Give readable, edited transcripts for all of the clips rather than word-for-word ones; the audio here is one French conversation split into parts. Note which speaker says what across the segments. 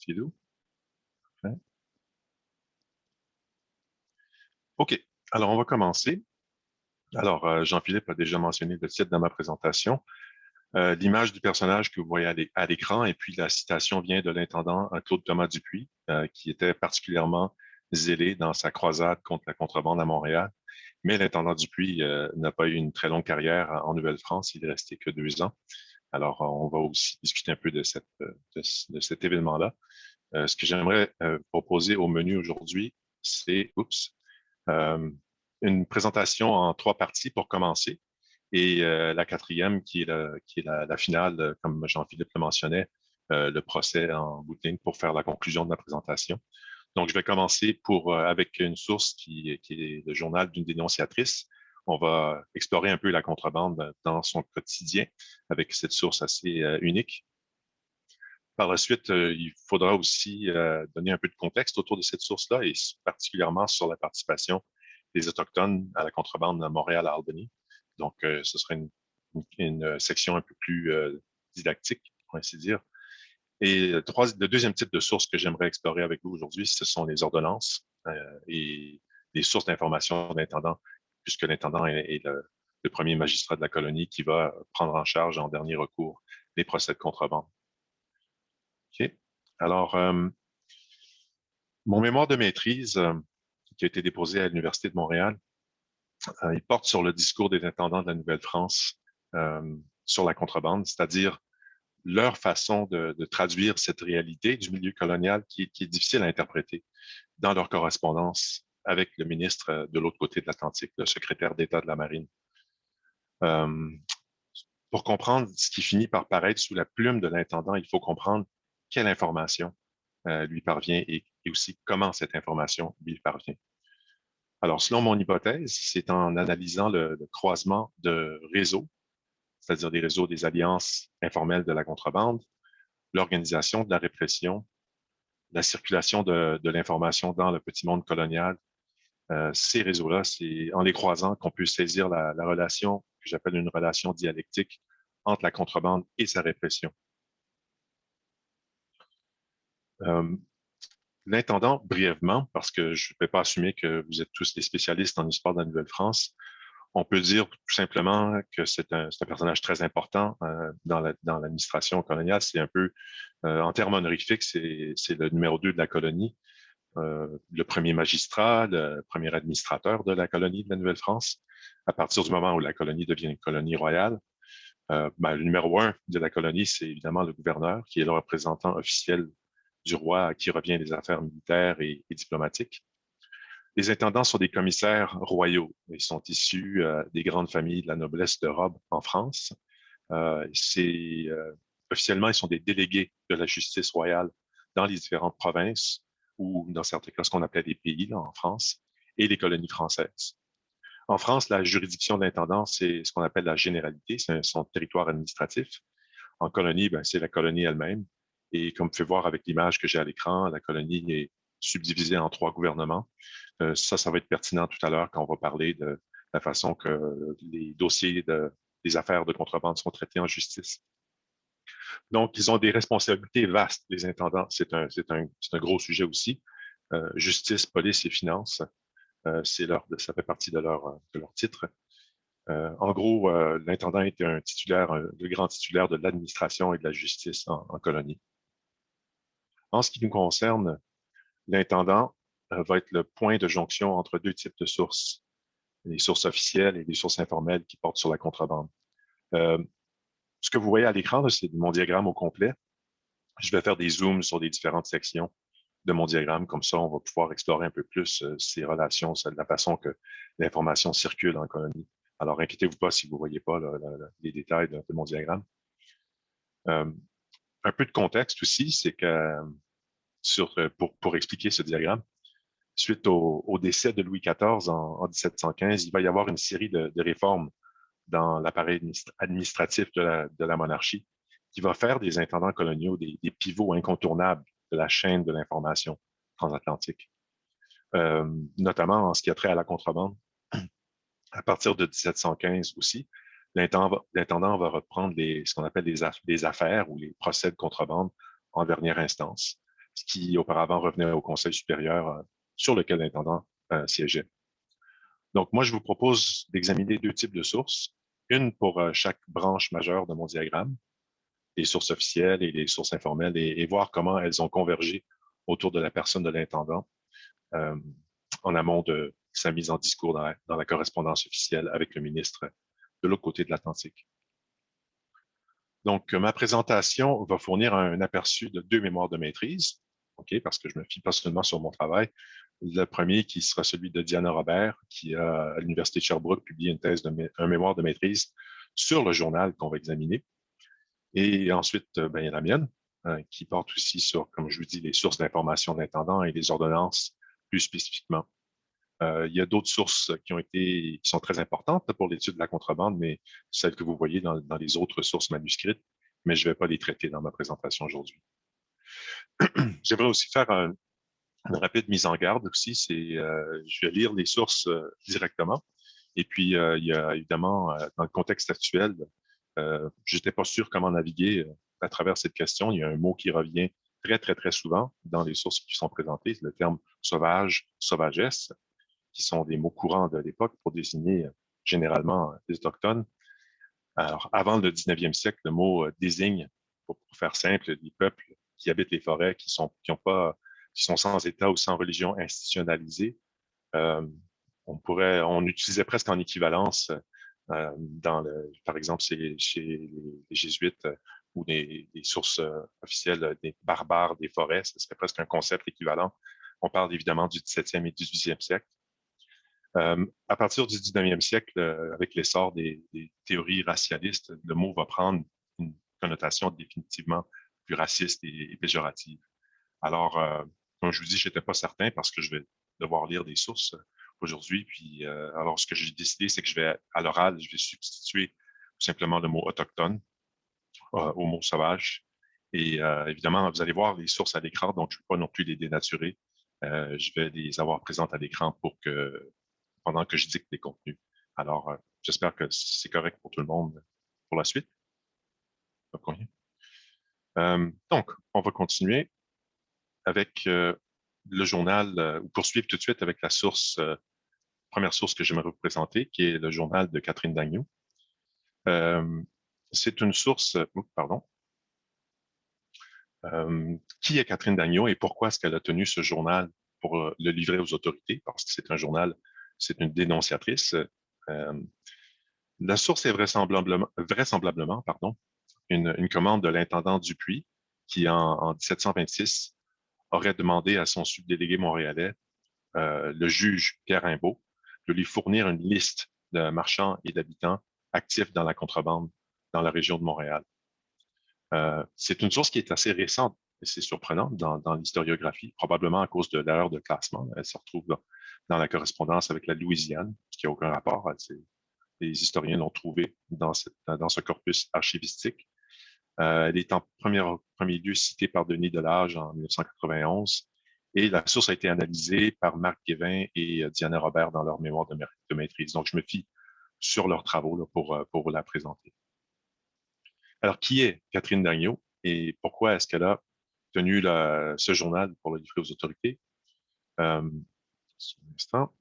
Speaker 1: Philou. Hein? OK. Alors, on va commencer. Alors, Jean-Philippe a déjà mentionné le titre de ma présentation. L'image du personnage que vous voyez à l'écran et puis la citation vient de l'intendant Claude Thomas Dupuis, qui était particulièrement zélé dans sa croisade contre la contrebande à Montréal. Mais l'intendant Dupuis n'a pas eu une très longue carrière en Nouvelle-France. Il est resté que 2 ans. Alors, on va aussi discuter un peu de cet événement-là. Ce que j'aimerais proposer au menu aujourd'hui, c'est, euh, une présentation en 3 parties pour commencer. Et la quatrième, qui est la finale, comme Jean-Philippe le mentionnait, le procès en bout de ligne pour faire la conclusion de ma présentation. Donc, je vais commencer avec une source qui est le journal d'une dénonciatrice. On va explorer un peu la contrebande dans son quotidien avec cette source assez unique. Par la suite, il faudra aussi donner un peu de contexte autour de cette source-là et particulièrement sur la participation des Autochtones à la contrebande à Montréal à Albany. Donc, ce sera une section un peu plus didactique, pour ainsi dire. Et le deuxième type de source que j'aimerais explorer avec vous aujourd'hui, ce sont les ordonnances et les sources d'information de l'intendant, puisque l'intendant est le premier magistrat de la colonie qui va prendre en charge en dernier recours les procès de contrebande. OK. Alors, mon mémoire de maîtrise qui a été déposé à l'Université de Montréal, il porte sur le discours des intendants de la Nouvelle-France sur la contrebande, c'est-à-dire leur façon de traduire cette réalité du milieu colonial qui est difficile à interpréter dans leur correspondance avec le ministre de l'autre côté de l'Atlantique, le secrétaire d'État de la Marine. Euh, pour comprendre ce qui finit par paraître sous la plume de l'intendant, il faut comprendre quelle information lui parvient et aussi comment cette information lui parvient. Alors, selon mon hypothèse, c'est en analysant le croisement de réseaux, c'est-à-dire des réseaux des alliances informelles de la contrebande, l'organisation de la répression, la circulation de l'information dans le petit monde colonial. Ces réseaux-là, c'est en les croisant qu'on peut saisir la relation que j'appelle une relation dialectique entre la contrebande et sa répression. Euh, L'intendant, brièvement, parce que je ne vais pas assumer que vous êtes tous des spécialistes en histoire de la Nouvelle-France, on peut dire tout simplement que c'est un personnage très important dans l'administration coloniale. C'est un peu, en termes honorifiques, c'est le numéro 2 de la colonie, le premier magistrat, le premier administrateur de la colonie de la Nouvelle-France. À partir du moment où la colonie devient une colonie royale, le numéro 1 de la colonie, c'est évidemment le gouverneur, qui est le représentant officiel du roi à qui revient les affaires militaires et diplomatiques. Les intendants sont des commissaires royaux. Ils sont issus des grandes familles de la noblesse de robe en France. Officiellement, ils sont des délégués de la justice royale dans les différentes provinces ou, dans certains cas, ce qu'on appelait des pays là, en France et les colonies françaises. En France, la juridiction de l'intendant, c'est ce qu'on appelle la généralité, c'est son territoire administratif. En colonie, c'est la colonie elle-même. Et comme vous pouvez voir avec l'image que j'ai à l'écran, la colonie est subdivisée en 3 gouvernements. Ça va être pertinent tout à l'heure quand on va parler de la façon que les dossiers des affaires de contrebande sont traités en justice. Donc, ils ont des responsabilités vastes, les intendants. C'est un gros sujet aussi. Justice, police et finances, ça fait partie de leur titre. En gros, l'intendant était le grand titulaire de l'administration et de la justice en colonie. En ce qui nous concerne, l'intendant va être le point de jonction entre 2 types de sources, les sources officielles et les sources informelles qui portent sur la contrebande. Ce que vous voyez à l'écran, c'est mon diagramme au complet. Je vais faire des zooms sur les différentes sections de mon diagramme. Comme ça, on va pouvoir explorer un peu plus ces relations, la façon que l'information circule en colonie. Alors, inquiétez-vous pas si vous ne voyez pas les détails de mon diagramme. Un peu de contexte aussi, c'est que pour expliquer ce diagramme, suite au décès de Louis XIV en 1715, il va y avoir une série de réformes dans l'appareil administratif de la monarchie qui va faire des intendants coloniaux des pivots incontournables de la chaîne de l'information transatlantique, notamment en ce qui a trait à la contrebande. À partir de 1715 aussi, l'intendant va reprendre ce qu'on appelle les affaires ou les procès de contrebande en dernière instance. ce qui auparavant revenait au Conseil supérieur sur lequel l'intendant siégeait. Donc, moi, je vous propose d'examiner deux types de sources, une pour chaque branche majeure de mon diagramme, les sources officielles et les sources informelles, et voir comment elles ont convergé autour de la personne de l'intendant euh, en amont de sa mise en discours dans la correspondance officielle avec le ministre de l'autre côté de l'Atlantique. Donc, ma présentation va fournir un aperçu de deux mémoires de maîtrise, OK, parce que je me fie pas seulement sur mon travail. Le premier qui sera celui de Diana Robert, qui a, à l'Université de Sherbrooke, publié une thèse un mémoire de maîtrise sur le journal qu'on va examiner. Et ensuite, ben, il y a la mienne, qui porte aussi sur, comme je vous dis, les sources d'information de l'intendant et les ordonnances plus spécifiquement. Il y a d'autres sources qui sont très importantes pour l'étude de la contrebande, mais celles que vous voyez dans les autres sources manuscrites, mais je ne vais pas les traiter dans ma présentation aujourd'hui. J'aimerais aussi faire une rapide mise en garde aussi. Je vais lire les sources directement. Et puis, il y a évidemment, dans le contexte actuel, je n'étais pas sûr comment naviguer à travers cette question. Il y a un mot qui revient très, très, très souvent dans les sources qui sont présentées, c'est le terme sauvage, sauvagesse, qui sont des mots courants de l'époque pour désigner généralement les Autochtones. Alors, avant le 19e siècle, le mot désigne, pour faire simple, les peuples qui habitent les forêts, qui sont sans État ou sans religion institutionnalisée. Euh, on utilisait presque en équivalence par exemple, chez les Jésuites ou les sources officielles des barbares des forêts, ce serait presque un concept équivalent. On parle évidemment du 17e et 18e siècle. À partir du 19e siècle, avec l'essor des théories racialistes, le mot va prendre une connotation définitivement plus raciste et péjorative. Alors, comme je vous dis, je n'étais pas certain parce que je vais devoir lire des sources aujourd'hui. Puis, alors, ce que j'ai décidé, c'est que à l'oral, je vais substituer tout simplement le mot autochtone au mot sauvage. Et évidemment, vous allez voir les sources à l'écran, donc je ne vais pas non plus les dénaturer. Je vais les avoir présentes à l'écran pendant que je dicte les contenus. Alors, j'espère que c'est correct pour tout le monde pour la suite. Donc, on va continuer avec le journal, ou poursuivre tout de suite avec la première source que j'aimerais vous présenter, qui est le journal de Catherine Dagneau. C'est une source, pardon, qui est Catherine Dagneau et pourquoi est-ce qu'elle a tenu ce journal pour le livrer aux autorités? Parce que c'est un journal, c'est une dénonciatrice. La source est vraisemblablement une commande de l'intendant Dupuis qui, en 1726, aurait demandé à son subdélégué montréalais, le juge Pierre Rimbaud, de lui fournir une liste de marchands et d'habitants actifs dans la contrebande dans la région de Montréal. C'est une source qui est assez récente et c'est surprenant dans l'historiographie, probablement à cause de l'erreur de classement. Elle se retrouve dans la correspondance avec la Louisiane, ce qui n'a aucun rapport. Les historiens l'ont trouvée dans ce corpus archivistique. Elle est en premier lieu citée par Denis Delage en 1991 et la source a été analysée par Marc Guévin et Diana Robert dans leur mémoire de maîtrise. Donc, je me fie sur leurs travaux là, pour vous la présenter. Alors, qui est Catherine Dagneau et pourquoi est-ce qu'elle a tenu ce journal pour le livrer aux autorités? Un instant.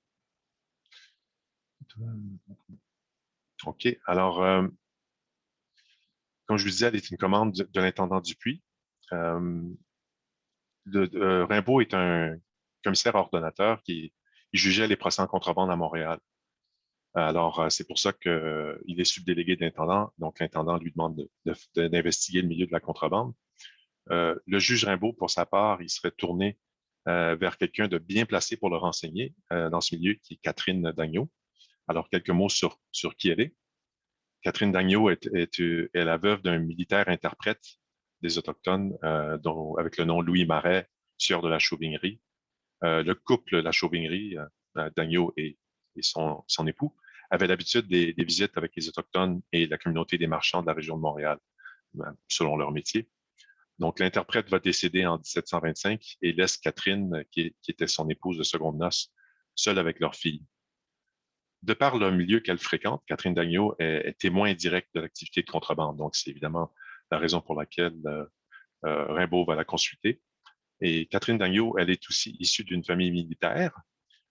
Speaker 1: OK. Alors, comme je vous disais, elle est une commande de l'intendant Dupuis. Rimbaud est un commissaire ordonnateur qui jugeait les procès en contrebande à Montréal. Alors, c'est pour ça qu'il est subdélégué d'intendant. Donc, l'intendant lui demande d'investiguer le milieu de la contrebande. Le juge Rimbaud, pour sa part, il serait tourné vers quelqu'un de bien placé pour le renseigner dans ce milieu, qui est Catherine Dagneau. Alors, quelques mots sur qui elle est. Catherine Dagneau est la veuve d'un militaire interprète des Autochtones, avec le nom Louis Marais, sieur de la Chauvignerie. Le couple La Chauvignerie, Dagneau et son époux, avaient l'habitude des visites avec les Autochtones et la communauté des marchands de la région de Montréal, selon leur métier. Donc, l'interprète va décéder en 1725 et laisse Catherine, qui était son épouse de seconde noces, seule avec leur fille. De par le milieu qu'elle fréquente, Catherine Dagneau est témoin direct de l'activité de contrebande. Donc, c'est évidemment la raison pour laquelle Rimbaud va la consulter. Et Catherine Dagneau, elle est aussi issue d'une famille militaire.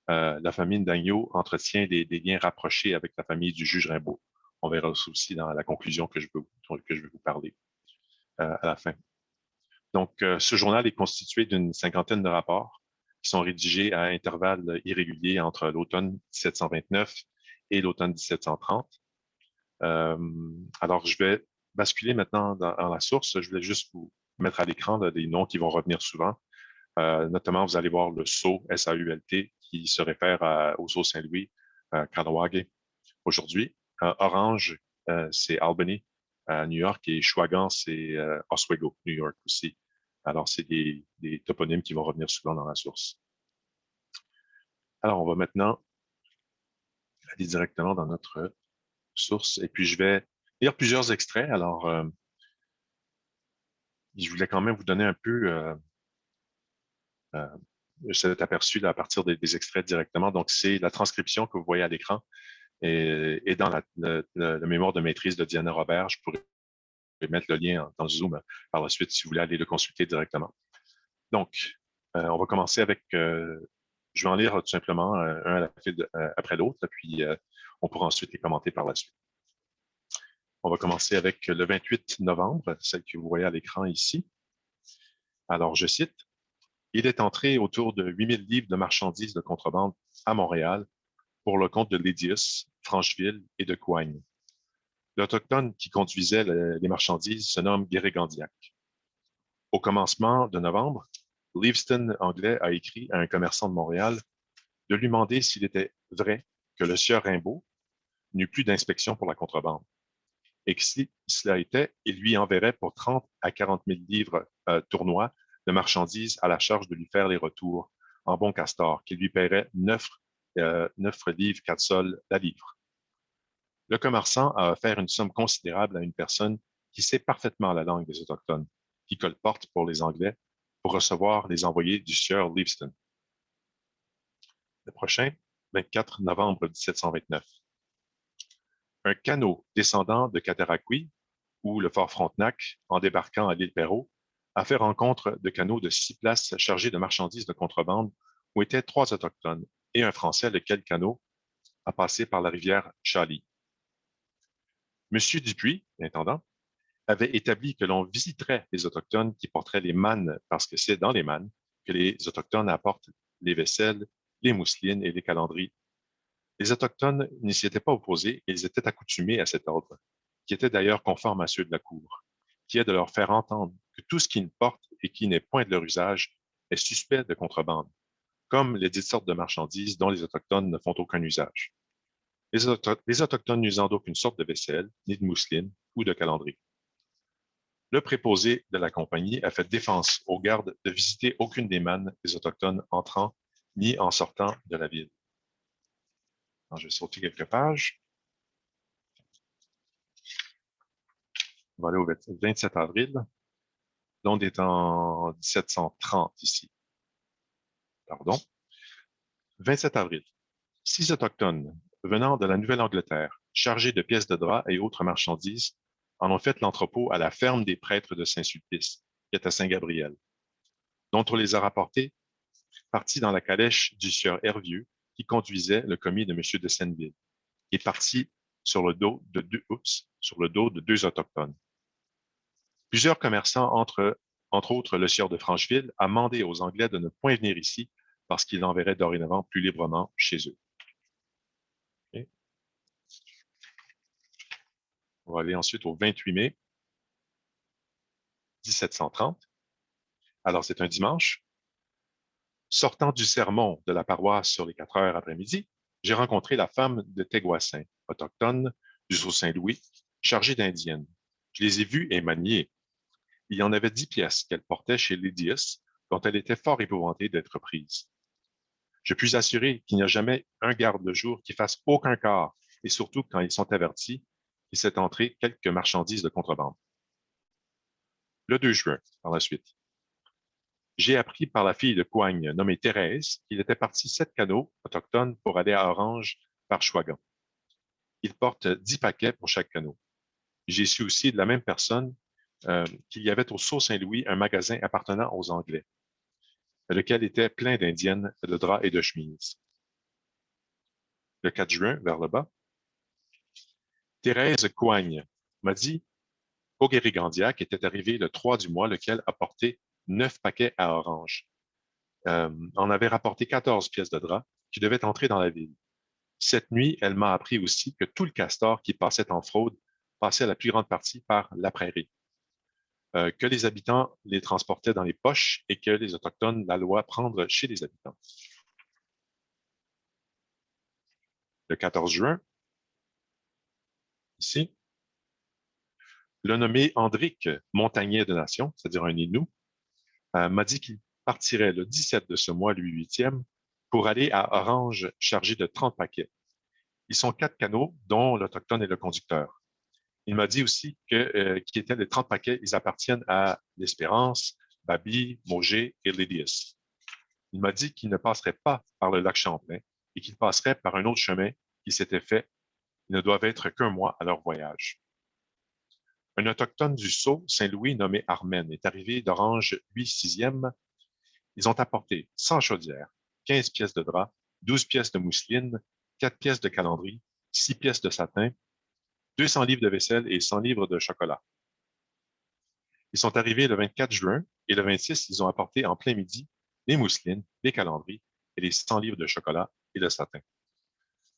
Speaker 1: La famille Dagneau entretient des liens rapprochés avec la famille du juge Rimbaud. On verra ça aussi dans la conclusion que je vais vous parler à la fin. Donc, ce journal est constitué d'une cinquantaine de rapports qui sont rédigés à intervalles irréguliers entre l'automne 1729 et l'automne 1730. Alors, je vais basculer maintenant dans la source. Je voulais juste vous mettre à l'écran des noms qui vont revenir souvent. Notamment, vous allez voir le Sault, S-A-U-L-T, qui se réfère au Sault Saint-Louis, Kahnawake, aujourd'hui. Orange, c'est Albany, New York, et Chouagan, c'est Oswego, New York aussi. Alors, c'est des toponymes qui vont revenir souvent dans la source. Alors, on va maintenant aller directement dans notre source, et puis je vais lire plusieurs extraits. Alors, je voulais quand même vous donner un peu euh, cet aperçu là, à partir des extraits directement. Donc, c'est la transcription que vous voyez à l'écran et dans le mémoire de maîtrise de Diana Robert. Je pourrais mettre le lien dans Zoom par la suite si vous voulez aller le consulter directement. Donc, on va commencer avec, je vais en lire tout simplement un après l'autre, puis on pourra ensuite les commenter par la suite. On va commencer avec le 28 novembre, celle que vous voyez à l'écran ici. Alors, je cite, « Il est entré autour de 8000 livres de marchandises de contrebande à Montréal pour le compte de Lédius, Francheville et de Coigne. L'Autochtone qui conduisait les marchandises se nomme Guérégandiac. Au commencement de novembre, Leaveston anglais a écrit à un commerçant de Montréal de lui demander s'il était vrai que le sieur Rimbaud n'eut plus d'inspection pour la contrebande et que si cela était, il lui enverrait pour 30 à 40 000 livres tournois de marchandises à la charge de lui faire les retours en bon castor, qui lui paierait 9 livres 4 sols la livre. Le commerçant a offert une somme considérable à une personne qui sait parfaitement la langue des Autochtones, qui colporte pour les Anglais, pour recevoir les envoyés du sieur Leaveston. Le prochain, 24 novembre 1729. Un canot descendant de Cataraqui, ou le fort Frontenac, en débarquant à l'île Perrot, a fait rencontre de canots de 6 places chargés de marchandises de contrebande où étaient 3 Autochtones et un Français, lequel canot a passé par la rivière Chaly. Monsieur Dupuis, l'intendant, avait établi que l'on visiterait les Autochtones qui porteraient les mannes parce que c'est dans les mannes que les Autochtones apportent les vaisselles, les mousselines et les calendriers. Les Autochtones n'y s'y étaient pas opposés et ils étaient accoutumés à cet ordre, qui était d'ailleurs conforme à ceux de la Cour, qui est de leur faire entendre que tout ce qu'ils portent et qui n'est point de leur usage est suspect de contrebande, comme les dites sortes de marchandises dont les Autochtones ne font aucun usage. Les Autochtones n'usant d'aucune sorte de vaisselle, ni de mousseline ou de calendrier. Le préposé de la compagnie a fait défense aux gardes de visiter aucune des mannes des Autochtones entrant ni en sortant de la ville. Alors, je vais sauter quelques pages. On va aller au 27 avril. Là, on est en 1730 ici. Pardon. 27 avril. 6 Autochtones venant de la Nouvelle-Angleterre, chargés de pièces de drap et autres marchandises, en ont fait l'entrepôt à la ferme des prêtres de Saint-Sulpice, qui est à Saint-Gabriel, dont on les a rapportés partis dans la calèche du sieur Hervieux, qui conduisait le commis de M. de Senneville, et parti sur le dos de deux Autochtones. Plusieurs commerçants, entre autres le sieur de Francheville, a mandé aux Anglais de ne point venir ici parce qu'ils l'enverraient dorénavant plus librement chez eux. Okay. On va aller ensuite au 28 mai 1730. Alors, c'est un dimanche. Sortant du sermon de la paroisse sur les 4 heures après-midi, j'ai rencontré la femme de Teguassin, autochtone du Sault-Saint-Louis, chargée d'indienne. Je les ai vues et maniées. Il y en avait 10 pièces qu'elle portait chez Lydius, dont elle était fort épouvantée d'être prise. Je puis assurer qu'il n'y a jamais un garde de jour qui fasse aucun quart, et surtout quand ils sont avertis qu'il s'est entré quelques marchandises de contrebande. Le 2 juin, par la suite, j'ai appris par la fille de Coigne, nommée Thérèse, qu'il était parti 7 canots autochtones pour aller à Orange par Chouagan. Ils portent 10 paquets pour chaque canot. J'ai su aussi de la même personne qu'il y avait au Sault-Saint-Louis un magasin appartenant aux Anglais. lequel était plein d'indiennes, de draps et de chemises. Le 4 juin, vers le bas, Thérèse Coigne m'a dit au Guérigandiac était arrivé le 3 du mois, lequel apportait 9 paquets à Orange. On avait rapporté 14 pièces de drap qui devaient entrer dans la ville. Cette nuit, elle m'a appris aussi que tout le castor qui passait en fraude passait la plus grande partie par la prairie, que les habitants les transportaient dans les poches et que les Autochtones la loi prendre chez les habitants. Le 14 juin, ici, le nommé Andric Montagnier de Nation, c'est-à-dire un Inou, m'a dit qu'il partirait le 17 de ce mois, lui huitième, pour aller à Orange chargé de 30 paquets. Ils sont 4 canots, dont l'Autochtone est le conducteur. Il m'a dit aussi que qui étaient les 30 paquets, ils appartiennent à l'Espérance, Babi, Mauger et Lydius. Il m'a dit qu'il ne passerait pas par le lac Champlain et qu'il passerait par un autre chemin qui s'était fait. Ils ne doivent être qu'un mois à leur voyage. Un autochtone du Sceau, Saint-Louis, nommé Armen, est arrivé d'Orange 8/6e. Ils ont apporté 100 chaudières, 15 pièces de drap, 12 pièces de mousseline, 4 pièces de calandrie, 6 pièces de satin, 200 livres de vaisselle et 100 livres de chocolat. Ils sont arrivés le 24 juin et le 26, ils ont apporté en plein midi les mousselines, les calandries et les 100 livres de chocolat et de satin.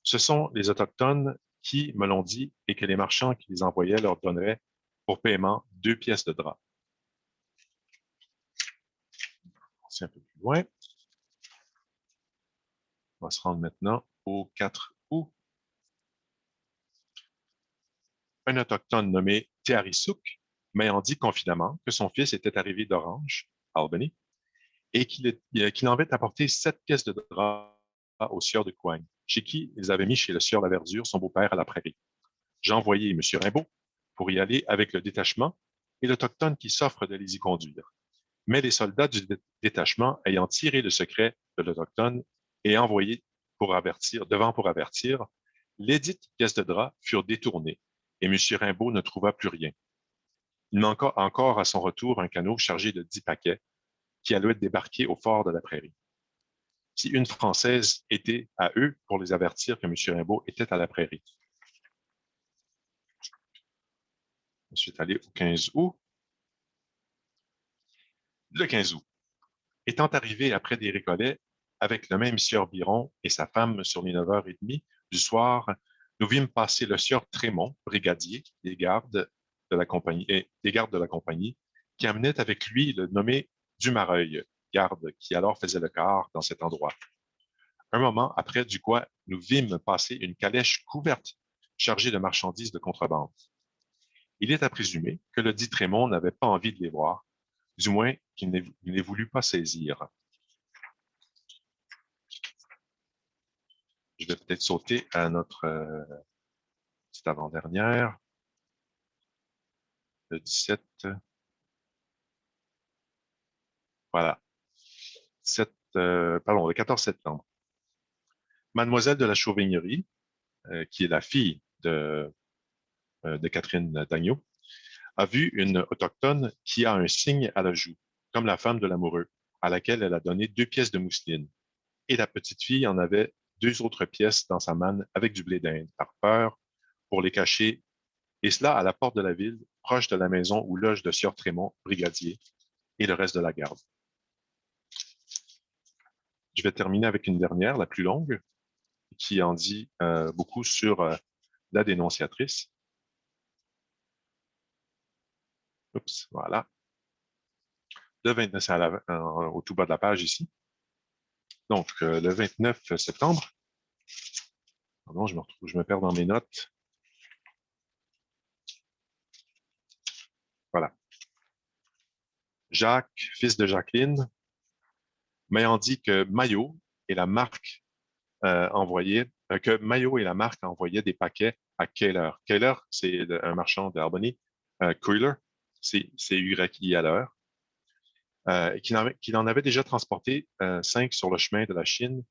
Speaker 1: Ce sont les Autochtones qui me l'ont dit et que les marchands qui les envoyaient leur donneraient pour paiement 2 pièces de drap. C'est un peu plus loin. On va se rendre maintenant au 4 août. Un Autochtone nommé Tearisuk m'ayant dit confidemment que son fils était arrivé d'Orange, Albany, et qu'il en avait apporté 7 pièces de drap au sieur de Coigne, chez qui ils avaient mis chez le sieur Laverdure, son beau-père, à la prairie. J'ai envoyé M. Rimbaud pour y aller avec le détachement et l'Autochtone qui s'offre de les y conduire. Mais les soldats du détachement, ayant tiré le secret de l'Autochtone et envoyé pour avertir, les dites pièces de drap furent détournées et M. Rimbaud ne trouva plus rien. Il manqua encore à son retour un canot chargé de 10 paquets qui allait être débarqué au fort de la Prairie. Si une Française était à eux pour les avertir que M. Rimbaud était à la Prairie. Ensuite, aller au 15 août. Le 15 août. Étant arrivé après des récollets avec le même sieur Biron et sa femme sur les 9h30 du soir, nous vîmes passer le sieur Trémont, brigadier des gardes de la compagnie, qui amenait avec lui le nommé Dumareuil, garde qui alors faisait le quart dans cet endroit. Un moment après, du quoi nous vîmes passer une calèche couverte chargée de marchandises de contrebande. Il est à présumer que le dit Trémont n'avait pas envie de les voir, du moins qu'il ne les voulut pas saisir. Je vais peut-être sauter à notre petite avant-dernière, le 17. Voilà. Le 14 septembre. Mademoiselle de la Chauvignerie, qui est la fille de Catherine Dagneau, a vu une autochtone qui a un signe à la joue, comme la femme de l'amoureux, à laquelle elle a donné 2 pièces de mousseline. Et la petite fille en avait 2 autres pièces dans sa manne avec du blé d'Inde, par peur, pour les cacher, et cela à la porte de la ville, proche de la maison où loge le sieur Trémont, brigadier, et le reste de la garde. Je vais terminer avec une dernière, la plus longue, qui en dit beaucoup sur la dénonciatrice. Oups, voilà. Le 29, c'est au tout bas de la page ici. Donc, le 29 septembre. Pardon, je me perds dans mes notes. Voilà. Jacques, fils de Jacqueline, m'ayant dit que Maillot et la marque envoyaient des paquets à Keller. Keller, c'est un marchand d'Albany. Keuler, c'est Y à l'heure. Qu'il en avait déjà transporté 5 sur le chemin de la Chine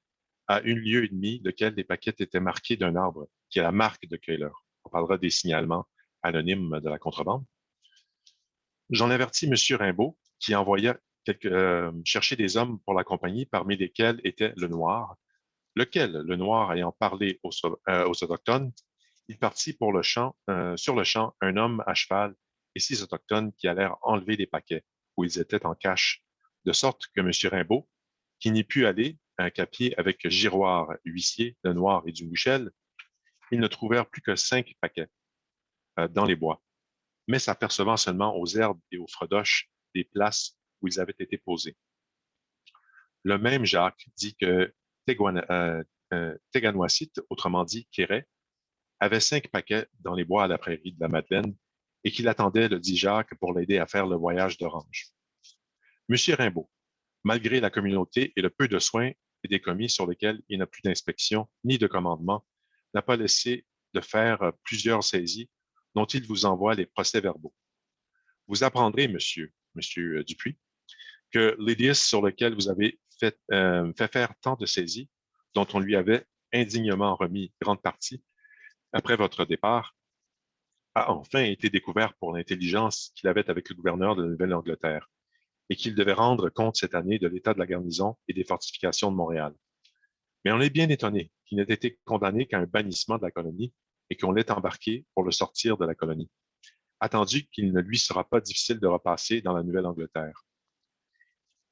Speaker 1: à 1 lieue et demie, lequel les paquets étaient marqués d'un arbre, qui est la marque de Keuler. On parlera des signalements anonymes de la contrebande. J'en avertis M. Rimbaud, chercher des hommes pour la compagnie, parmi lesquels était le Noir, lequel, le Noir ayant parlé aux Autochtones, il partit pour le champ, sur le champ, un homme à cheval et 6 Autochtones qui allèrent enlever les paquets où ils étaient en cache, de sorte que M. Rimbaud, qui n'y put aller, un capier avec Giroir, huissier, le Noir et du Bouchel, ils ne trouvèrent plus que 5 paquets dans les bois, mais s'apercevant seulement aux herbes et aux fredoches des places où ils avaient été posés. Le même Jacques dit que Teganoisite, autrement dit Quéret, avait 5 paquets dans les bois à la prairie de la Madeleine et qu'il attendait le dit Jacques pour l'aider à faire le voyage d'Orange. Monsieur Rimbaud, malgré la communauté et le peu de soins et des commis sur lesquels il n'a plus d'inspection ni de commandement, n'a pas laissé de faire plusieurs saisies dont il vous envoie les procès-verbaux. Vous apprendrez, monsieur Dupuis, que l'édifice sur lequel vous avez fait faire tant de saisies, dont on lui avait indignement remis grande partie après votre départ, a enfin été découvert pour l'intelligence qu'il avait avec le gouverneur de la Nouvelle-Angleterre et qu'il devait rendre compte cette année de l'état de la garnison et des fortifications de Montréal. Mais on est bien étonné qu'il n'ait été condamné qu'à un bannissement de la colonie et qu'on l'ait embarqué pour le sortir de la colonie, attendu qu'il ne lui sera pas difficile de repasser dans la Nouvelle-Angleterre.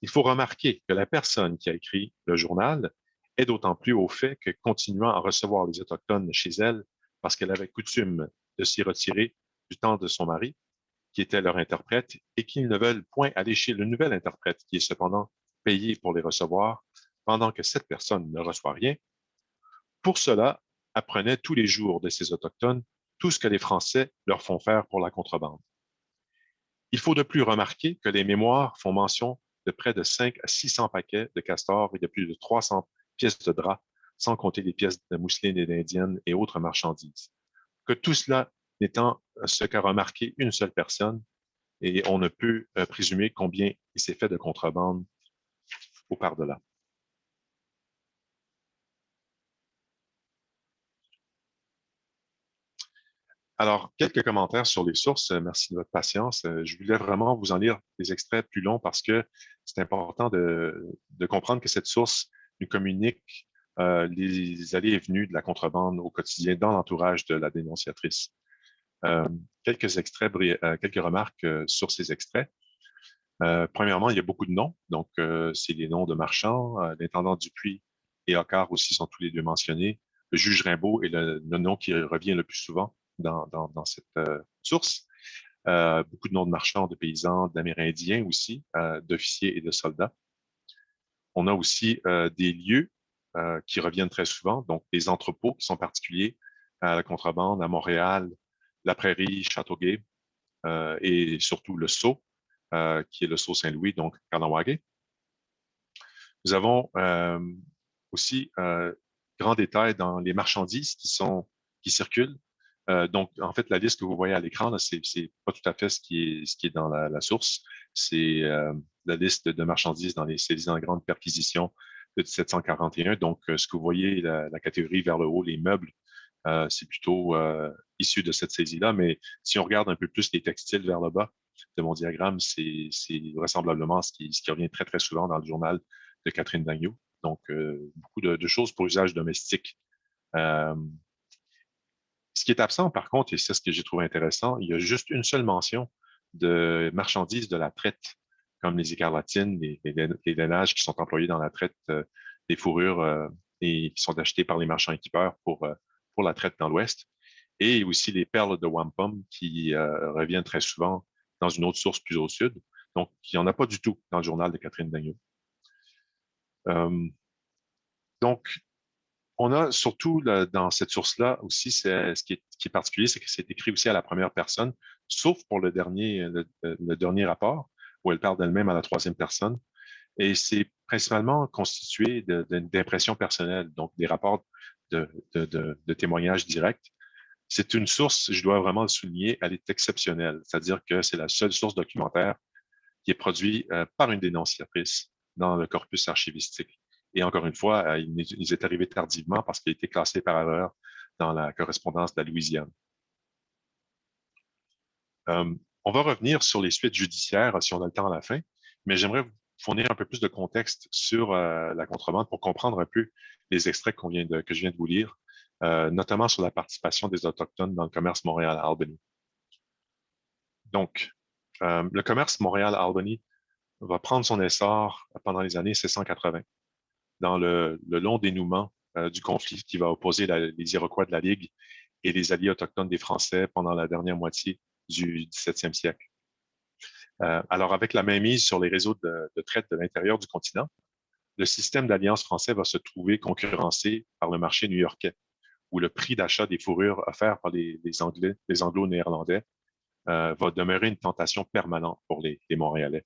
Speaker 1: Il faut remarquer que la personne qui a écrit le journal est d'autant plus au fait que, continuant à recevoir les Autochtones chez elle, parce qu'elle avait coutume de s'y retirer du temps de son mari, qui était leur interprète, et qu'ils ne veulent point aller chez le nouvel interprète, qui est cependant payé pour les recevoir, pendant que cette personne ne reçoit rien, pour cela, apprenait tous les jours de ces Autochtones tout ce que les Français leur font faire pour la contrebande. Il faut de plus remarquer que les mémoires font mention de près de 5 à 600 paquets de castors et de plus de 300 pièces de drap, sans compter les pièces de mousseline et d'indienne et autres marchandises. Que tout cela n'étant ce qu'a remarqué une seule personne, et on ne peut présumer combien il s'est fait de contrebande au par-delà. Alors, quelques commentaires sur les sources. Merci de votre patience. Je voulais vraiment vous en lire des extraits plus longs parce que c'est important de comprendre que cette source nous communique les allées et venues de la contrebande au quotidien dans l'entourage de la dénonciatrice. Quelques extraits, quelques remarques sur ces extraits. Premièrement, il y a beaucoup de noms. Donc, c'est les noms de marchands. L'intendant Dupuis et Hoccard aussi sont tous les deux mentionnés. Le juge Rimbaud est le nom qui revient le plus souvent dans cette source. Beaucoup de noms de marchands, de paysans, d'Amérindiens aussi, d'officiers et de soldats. On a aussi des lieux qui reviennent très souvent, donc des entrepôts qui sont particuliers à la contrebande à Montréal, la Prairie, Châteauguay et surtout le Sceau, qui est le Sceau Saint-Louis, donc Kahnawake. Nous avons aussi grand détail dans les marchandises qui circulent. Donc, en fait, la liste que vous voyez à l'écran, c'est pas tout à fait ce qui est dans la source. C'est la liste de marchandises dans les saisies en grande perquisition de 1741. Donc, ce que vous voyez, la catégorie vers le haut, les meubles, c'est plutôt issu de cette saisie-là. Mais si on regarde un peu plus les textiles vers le bas de mon diagramme, c'est vraisemblablement ce qui revient très, très souvent dans le journal de Catherine Daigneault. Donc, beaucoup de choses pour usage domestique. Euh, Ce qui est absent, par contre, et c'est ce que j'ai trouvé intéressant, il y a juste une seule mention de marchandises de la traite, comme les écarlatines, les lainages qui sont employés dans la traite des fourrures et qui sont achetés par les marchands équipeurs pour la traite dans l'Ouest, et aussi les perles de wampum qui reviennent très souvent dans une autre source plus au sud. Donc, il n'y en a pas du tout dans le journal de Catherine Daigneault. Donc, on a surtout dans cette source-là aussi, ce qui est particulier, c'est que c'est écrit aussi à la première personne, sauf pour le dernier rapport, où elle parle d'elle-même à la troisième personne. Et c'est principalement constitué d'impressions personnelles, donc des rapports de témoignages directs. C'est une source, je dois vraiment le souligner, elle est exceptionnelle, c'est-à-dire que c'est la seule source documentaire qui est produite par une dénonciatrice dans le corpus archivistique. Et encore une fois, il est arrivé tardivement parce qu'il a été classé par erreur dans la correspondance de la Louisiane. On va revenir sur les suites judiciaires si on a le temps à la fin, mais j'aimerais fournir un peu plus de contexte sur la contrebande pour comprendre un peu les extraits que je viens de vous lire, notamment sur la participation des Autochtones dans le commerce Montréal-Albany. Donc, le commerce Montréal-Albany va prendre son essor pendant les années 1680, dans le long dénouement du conflit qui va opposer les Iroquois de la Ligue et les alliés autochtones des Français pendant la dernière moitié du 17e siècle. Alors, avec la mainmise sur les réseaux de traite de l'intérieur du continent, le système d'alliance français va se trouver concurrencé par le marché new-yorkais, où le prix d'achat des fourrures offerts par les Anglo-néerlandais va demeurer une tentation permanente pour les Montréalais.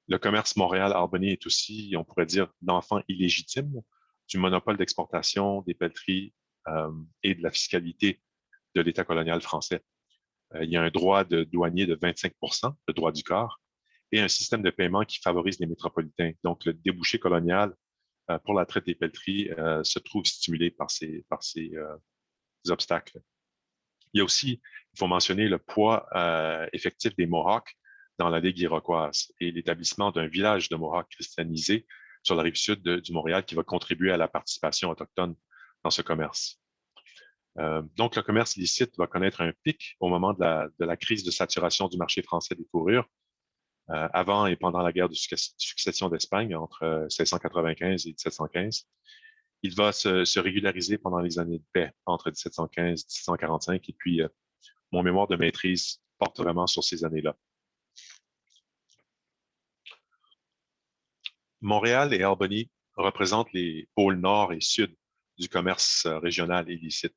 Speaker 1: Le commerce Montréal-Albany est aussi, on pourrait dire, l'enfant illégitime du monopole d'exportation des pelleteries et de la fiscalité de l'État colonial français. Il y a un droit de douanier de 25 le droit du corps, et un système de paiement qui favorise les métropolitains. Donc, le débouché colonial pour la traite des pelleteries se trouve stimulé par ces obstacles. Il y a aussi, il faut mentionner le poids effectif des Mohawks dans la Ligue iroquoise et l'établissement d'un village de Mohawks christianisés sur la rive sud du Montréal qui va contribuer à la participation autochtone dans ce commerce. Donc, le commerce illicite va connaître un pic au moment de la crise de saturation du marché français des fourrures, avant et pendant la guerre de succession d'Espagne entre 1695 et 1715. Il va se régulariser pendant les années de paix entre 1715 et 1745, et puis mon mémoire de maîtrise porte vraiment sur ces années-là. Montréal et Albany représentent les pôles nord et sud du commerce régional illicite.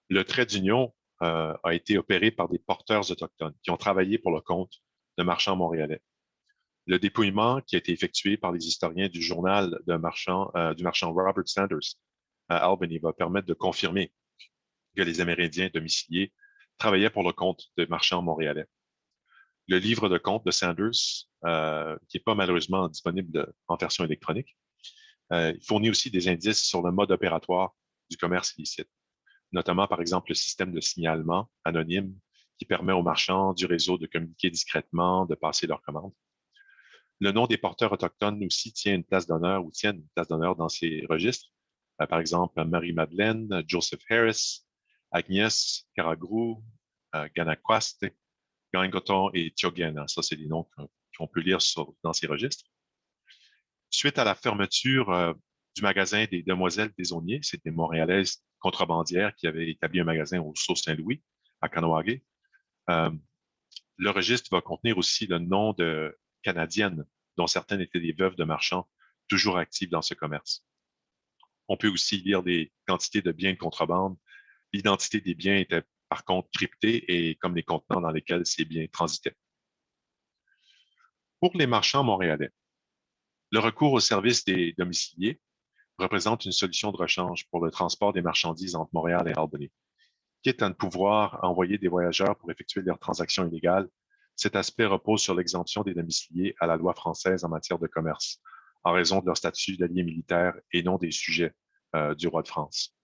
Speaker 1: Le trait d'union a été opéré par des porteurs autochtones qui ont travaillé pour le compte de marchands montréalais. Le dépouillement qui a été effectué par les historiens du journal du marchand Robert Sanders à Albany va permettre de confirmer que les Amérindiens domiciliés travaillaient pour le compte de marchands montréalais. Le livre de compte de Sanders, qui n'est pas malheureusement disponible en version électronique, fournit aussi des indices sur le mode opératoire du commerce illicite, notamment par exemple le système de signalement anonyme qui permet aux marchands du réseau de communiquer discrètement, de passer leurs commandes. Le nom des porteurs autochtones aussi tient une place d'honneur ou tiennent une place d'honneur dans ces registres. Par exemple, Marie-Madeleine, Joseph Harris, Agnès Caragrou, Ganaquaste, Gangoton et Tioguena. Ça, c'est des noms qu'on peut lire dans ces registres. Suite à la fermeture du magasin des Demoiselles des Aulniers, c'est des Montréalaises contrebandières qui avaient établi un magasin au Sault-Saint-Louis, à Kahnawake, le registre va contenir aussi le nom de Canadiennes, dont certaines étaient des veuves de marchands toujours actives dans ce commerce. On peut aussi lire des quantités de biens de contrebande. L'identité des biens était par contre cryptée et comme les contenants dans lesquels ces biens transitaient. Pour les marchands montréalais, le recours au service des domiciliés représente une solution de rechange pour le transport des marchandises entre Montréal et Albany. Quitte à ne pouvoir envoyer des voyageurs pour effectuer leurs transactions illégales, cet aspect repose sur l'exemption des domiciliés à la loi française en matière de commerce, en raison de leur statut d'alliés militaires et non des sujets du roi de France.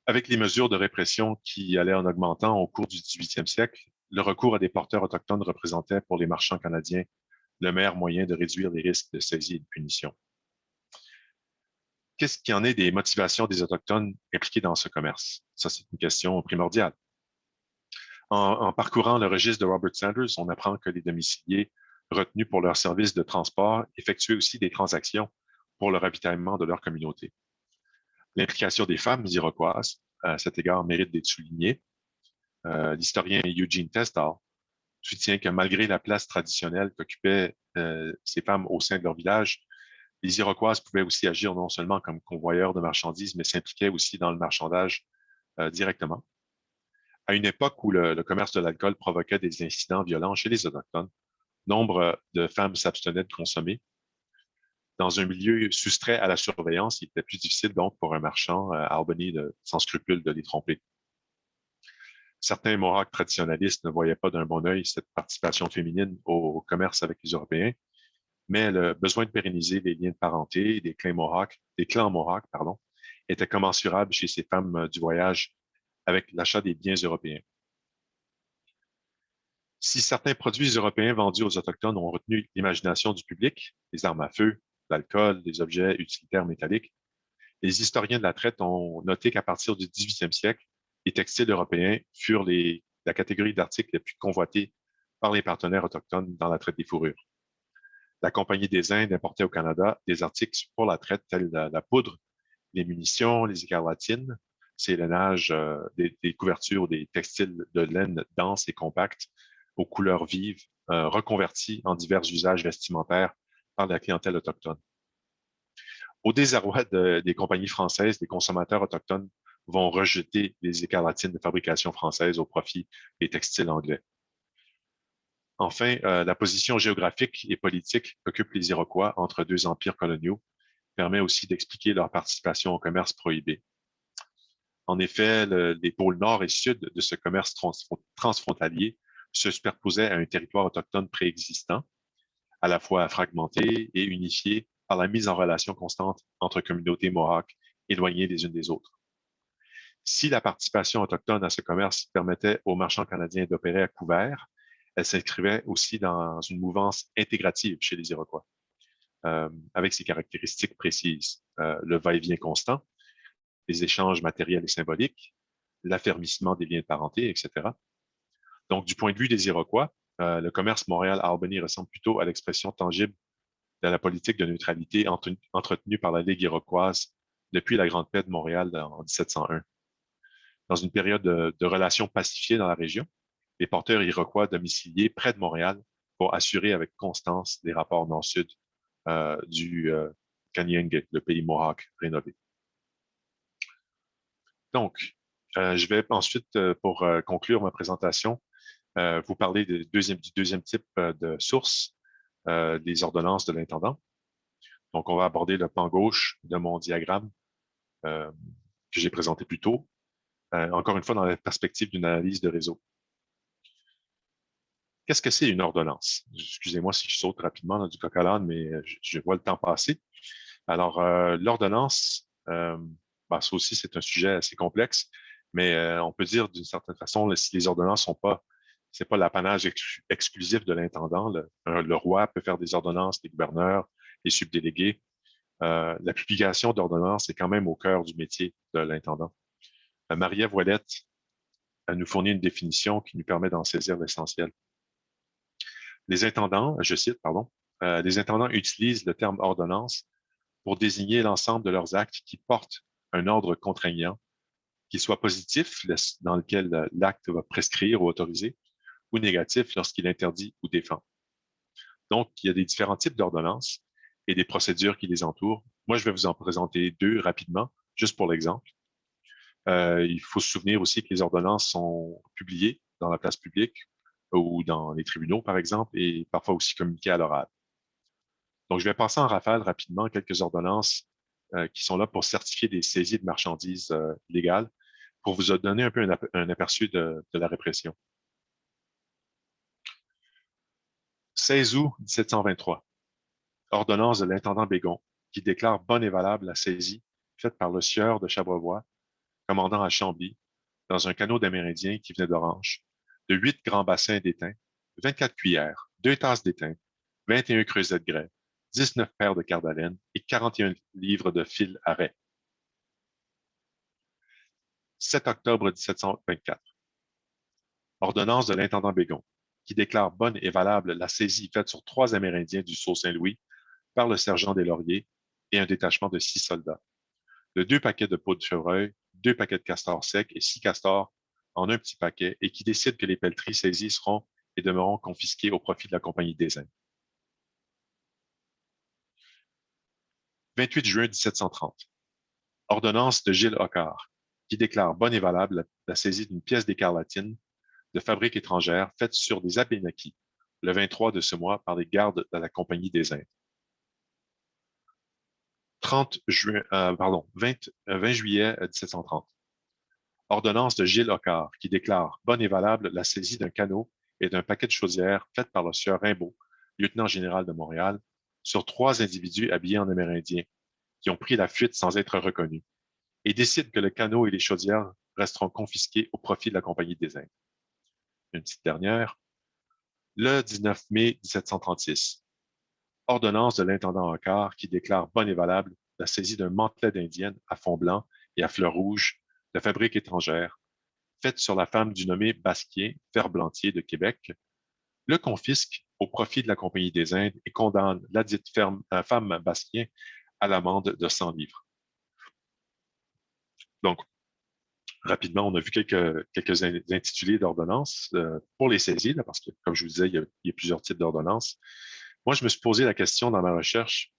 Speaker 1: Avec les mesures de répression qui allaient en augmentant au cours du 18e siècle, le recours à des porteurs autochtones représentait pour les marchands canadiens le meilleur moyen de réduire les risques de saisie et de punition. Qu'est-ce qu'il y en est des motivations des Autochtones impliqués dans ce commerce? Ça, c'est une question primordiale. En parcourant le registre de Robert Sanders, on apprend que les domiciliés retenus pour leur service de transport effectuaient aussi des transactions pour le ravitaillement de leur communauté. L'implication des femmes iroquoises, à cet égard, mérite d'être soulignée. L'historien Eugene Testal soutient que malgré la place traditionnelle qu'occupaient ces femmes au sein de leur village, les Iroquoises pouvaient aussi agir non seulement comme convoyeurs de marchandises, mais s'impliquaient aussi dans le marchandage directement. À une époque où le commerce de l'alcool provoquait des incidents violents chez les Autochtones, nombre de femmes s'abstenaient de consommer. Dans un milieu soustrait à la surveillance, il était plus difficile donc pour un marchand à Albany sans scrupule de les tromper. Certains Mohawks traditionnalistes ne voyaient pas d'un bon œil cette participation féminine au commerce avec les Européens, mais le besoin de pérenniser les liens de parenté des clans Mohawks, était commensurable chez ces femmes du voyage avec l'achat des biens européens. Si certains produits européens vendus aux Autochtones ont retenu l'imagination du public, les armes à feu, l'alcool, les objets utilitaires métalliques, les historiens de la traite ont noté qu'à partir du 18e siècle, les textiles européens furent la catégorie d'articles les plus convoités par les partenaires autochtones dans la traite des fourrures. La Compagnie des Indes importait au Canada des articles pour la traite tels la poudre, les munitions, les écarlatines, c'est le nage, des couvertures, des textiles de laine denses et compacts aux couleurs vives, reconvertis en divers usages vestimentaires par la clientèle autochtone. Au désarroi des compagnies françaises, les consommateurs autochtones vont rejeter les écarlatines de fabrication française au profit des textiles anglais. Enfin, la position géographique et politique qu'occupent les Iroquois entre deux empires coloniaux permet aussi d'expliquer leur participation au commerce prohibé. En effet, les pôles nord et sud de ce commerce transfrontalier se superposaient à un territoire autochtone préexistant, à la fois fragmenté et unifié par la mise en relation constante entre communautés Mohawks éloignées les unes des autres. Si la participation autochtone à ce commerce permettait aux marchands canadiens d'opérer à couvert, elle s'inscrivait aussi dans une mouvance intégrative chez les Iroquois, avec ses caractéristiques précises, le va-et-vient constant, les échanges matériels et symboliques, l'affermissement des liens de parenté, etc. Donc, du point de vue des Iroquois, le commerce Montréal-Albany ressemble plutôt à l'expression tangible de la politique de neutralité entretenue par la Ligue iroquoise depuis la Grande Paix de Montréal en 1701. Dans une période de relations pacifiées dans la région, les porteurs iroquois domiciliés près de Montréal pour assurer avec constance des rapports nord-sud du Kanien'ke, le pays Mohawk rénové. Donc, je vais ensuite, pour conclure ma présentation, vous parler du deuxième type de source, des ordonnances de l'intendant. Donc, on va aborder le pan gauche de mon diagramme que j'ai présenté plus tôt, encore une fois dans la perspective d'une analyse de réseau. Qu'est-ce que c'est une ordonnance? Excusez-moi si je saute rapidement du coq à l'âne, mais je vois le temps passer. Alors, l'ordonnance, ça aussi, c'est un sujet assez complexe, mais on peut dire d'une certaine façon, si les ordonnances sont pas, c'est pas l'apanage exclusif de l'intendant. Le roi peut faire des ordonnances, les gouverneurs, les subdélégués. La publication d'ordonnances est quand même au cœur du métier de l'intendant. Marie-Ève Ouellette nous fournit une définition qui nous permet d'en saisir l'essentiel. Les intendants, je cite, pardon, les intendants utilisent le terme ordonnance pour désigner l'ensemble de leurs actes qui portent un ordre contraignant, qu'il soit positif, dans lequel l'acte va prescrire ou autoriser, ou négatif lorsqu'il interdit ou défend. Donc, il y a des différents types d'ordonnances et des procédures qui les entourent. Moi, je vais vous en présenter deux rapidement, juste pour l'exemple. Il faut se souvenir aussi que les ordonnances sont publiées dans la place publique ou dans les tribunaux, par exemple, et parfois aussi communiquées à l'oral. Donc, je vais passer en rafale rapidement quelques ordonnances qui sont là pour certifier des saisies de marchandises illégales, pour vous donner un peu un aperçu de la répression. 16 août 1723, ordonnance de l'intendant Bégon, qui déclare bonne et valable la saisie faite par le sieur de Chabrevois, commandant à Chambly, dans un canot d'Amérindiens qui venait d'Orange, de 8 grands bassins d'étain, 24 cuillères, 2 tasses d'étain, 21 creusettes de grès, 19 paires de cardes à laine et 41 livres de fil à raie. 7 octobre 1724, ordonnance de l'intendant Bégon, qui déclare bonne et valable la saisie faite sur 3 Amérindiens du Sault-Saint-Louis par le sergent des Lauriers et un détachement de 6 soldats, de 2 paquets de peau de chevreuil, 2 paquets de castors secs et 6 castors en un petit paquet, et qui décide que les pelleteries saisies seront et demeureront confisquées au profit de la Compagnie des Indes. 28 juin 1730, ordonnance de Gilles Hoccard, qui déclare bonne et valable la saisie d'une pièce d'écarlatine de fabrique étrangère faite sur des Abénaquis, le 23 de ce mois par les gardes de la Compagnie des Indes. 20 juillet 1730, ordonnance de Gilles Hoccard, qui déclare bonne et valable la saisie d'un canot et d'un paquet de chaudières faites par le sieur Rimbaud, lieutenant général de Montréal, sur 3 individus habillés en Amérindiens, qui ont pris la fuite sans être reconnus, et décide que le canot et les chaudières resteront confisqués au profit de la Compagnie des Indes. Une petite dernière. Le 19 mai 1736, ordonnance de l'intendant Hocquart qui déclare bonne et valable la saisie d'un mantelet d'indienne à fond blanc et à fleurs rouges de fabrique étrangère, faite sur la femme du nommé Basquier, ferblantier de Québec, le confisque au profit de la Compagnie des Indes et condamne ladite femme Basquier à l'amende de 100 livres. Donc, rapidement, on a vu quelques intitulés d'ordonnances pour les saisies, là, parce que, comme je vous disais, il y a plusieurs types d'ordonnances. Moi, je me suis posé la question dans ma recherche,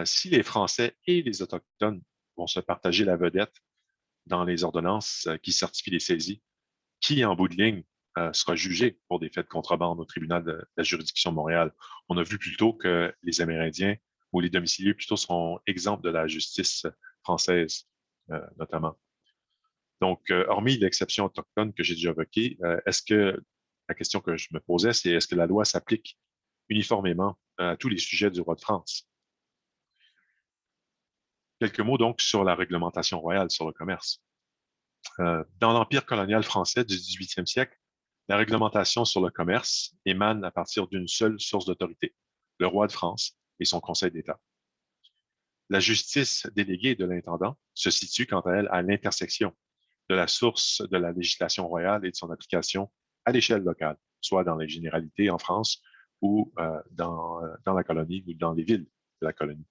Speaker 1: si les Français et les Autochtones vont se partager la vedette dans les ordonnances qui certifient les saisies, qui, en bout de ligne, sera jugé pour des faits de contrebande au tribunal de la juridiction de Montréal? On a vu plutôt que les Amérindiens ou les domiciliés plutôt sont exempts de la justice française, notamment. Donc, hormis l'exception autochtone que j'ai déjà évoquée, la question que je me posais, c'est est-ce que la loi s'applique uniformément à tous les sujets du roi de France? Quelques mots donc sur la réglementation royale sur le commerce. Dans l'Empire colonial français du 18e siècle, la réglementation sur le commerce émane à partir d'une seule source d'autorité, le roi de France et son Conseil d'État. La justice déléguée de l'intendant se situe quant à elle à l'intersection de la source de la législation royale et de son application à l'échelle locale, soit dans les généralités en France ou dans la colonie ou dans les villes de la colonie.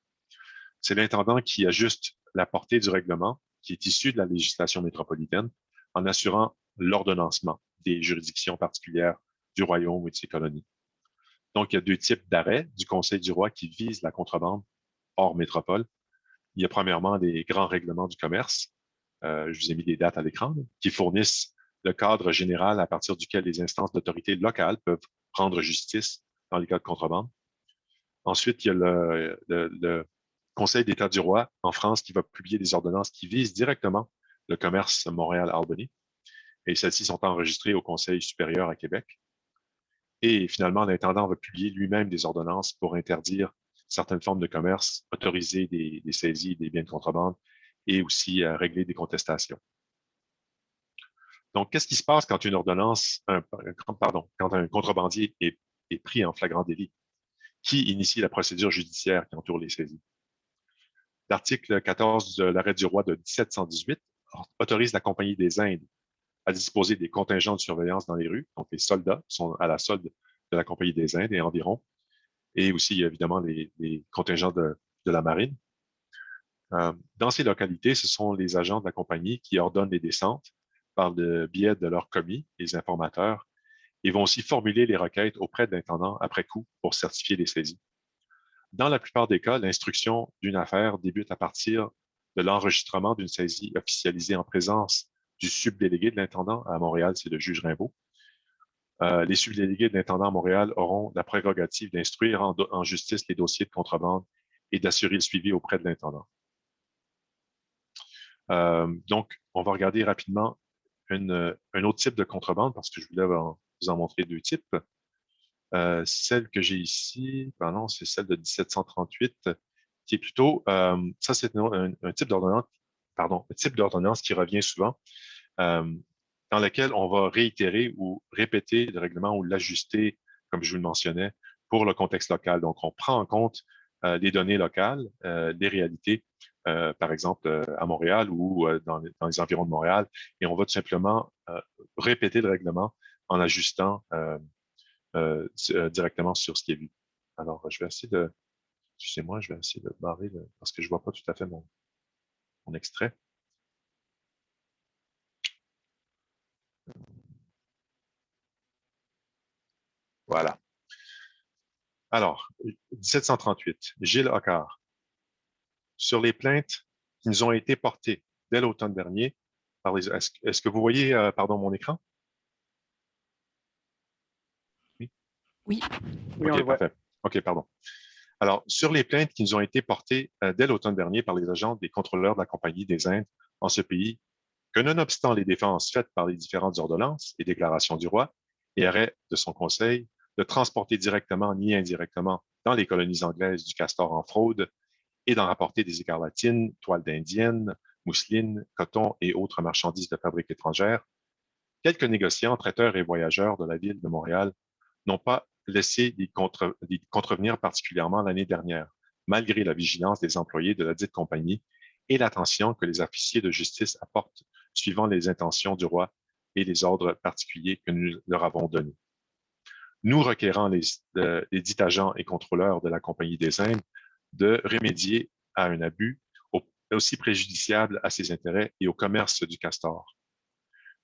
Speaker 1: C'est l'intendant qui ajuste la portée du règlement qui est issu de la législation métropolitaine en assurant l'ordonnancement des juridictions particulières du royaume et de ses colonies. Donc, il y a deux types d'arrêts du Conseil du roi qui visent la contrebande hors métropole. Il y a premièrement les grands règlements du commerce. Je vous ai mis des dates à l'écran, qui fournissent le cadre général à partir duquel les instances d'autorité locales peuvent rendre justice dans les cas de contrebande. Ensuite, il y a le Conseil d'État du roi en France qui va publier des ordonnances qui visent directement le commerce Montréal-Albany. Et celles-ci sont enregistrées au Conseil supérieur à Québec. Et finalement, l'intendant va publier lui-même des ordonnances pour interdire certaines formes de commerce, autoriser des saisies des biens de contrebande et aussi régler des contestations. Donc, qu'est-ce qui se passe quand une ordonnance, quand un contrebandier est pris en flagrant délit? Qui initie la procédure judiciaire qui entoure les saisies? L'article 14 de l'arrêt du roi de 1718 autorise la Compagnie des Indes à disposer des contingents de surveillance dans les rues. Donc, les soldats sont à la solde de la Compagnie des Indes et environ, et aussi, évidemment, les contingents de la marine. Dans ces localités, ce sont les agents de la compagnie qui ordonnent les descentes par le biais de leurs commis, les informateurs, et vont aussi formuler les requêtes auprès de l'intendant après coup pour certifier les saisies. Dans la plupart des cas, l'instruction d'une affaire débute à partir de l'enregistrement d'une saisie officialisée en présence du subdélégué de l'intendant. À Montréal, c'est le juge Rimbaud. Les subdélégués de l'intendant à Montréal auront la prérogative d'instruire en justice les dossiers de contrebande et d'assurer le suivi auprès de l'intendant. Donc, on va regarder rapidement un autre type de contrebande parce que je voulais vous en montrer deux types. Celle que j'ai ici, pardon, c'est celle de 1738, qui est plutôt, ça c'est un type d'ordonnance, pardon, un type d'ordonnance qui revient souvent, dans lequel on va réitérer ou répéter le règlement ou l'ajuster, comme je vous le mentionnais, pour le contexte local. Donc, on prend en compte les données locales, les réalités, par exemple à Montréal ou dans les environs de Montréal, et on va tout simplement répéter le règlement en ajustant directement sur ce qui est vu. Alors, je vais essayer de, excusez-moi, je vais essayer de barrer parce que je vois pas tout à fait mon extrait. Voilà. Alors, 1738, Gilles Hocquart. Sur les plaintes qui nous ont été portées dès l'automne dernier par les... Est-ce que vous voyez, pardon, mon écran? Oui.
Speaker 2: Oui.
Speaker 3: Oui, on
Speaker 1: OK,
Speaker 3: le voit.
Speaker 1: parfait. OK, pardon. Alors, sur les plaintes qui nous ont été portées dès l'automne dernier par les agents des contrôleurs de la Compagnie des Indes en ce pays, que nonobstant les défenses faites par les différentes ordonnances et déclarations du roi et arrêts de son conseil de transporter directement ni indirectement dans les colonies anglaises du castor en fraude et d'en rapporter des écarlatines, toiles d'indienne, mousseline, coton et autres marchandises de fabrique étrangère, quelques négociants, traiteurs et voyageurs de la ville de Montréal n'ont pas laissé des contrevenir particulièrement l'année dernière, malgré la vigilance des employés de la dite compagnie et l'attention que les officiers de justice apportent suivant les intentions du roi et les ordres particuliers que nous leur avons donnés. Nous requérons les dits agents et contrôleurs de la Compagnie des Indes de remédier à un abus aussi préjudiciable à ses intérêts et au commerce du castor.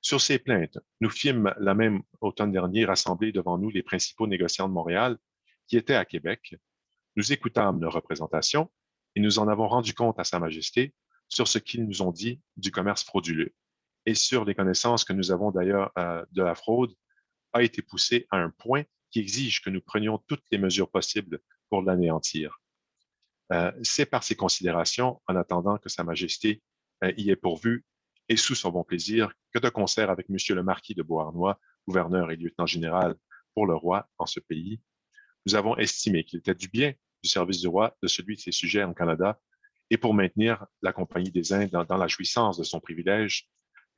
Speaker 1: Sur ces plaintes, nous fîmes la même automne dernier rassembler devant nous les principaux négociants de Montréal qui étaient à Québec. Nous écoutâmes leurs représentations et nous en avons rendu compte à Sa Majesté sur ce qu'ils nous ont dit du commerce frauduleux et sur les connaissances que nous avons d'ailleurs de la fraude a été poussé à un point qui exige que nous prenions toutes les mesures possibles pour l'anéantir. C'est par ces considérations, en attendant que Sa Majesté y ait pourvu et sous son bon plaisir, que de concert avec Monsieur le Marquis de Beauharnois, gouverneur et lieutenant général pour le roi en ce pays, nous avons estimé qu'il était du bien du service du roi, de celui de ses sujets en Canada, et pour maintenir la Compagnie des Indes dans la jouissance de son privilège,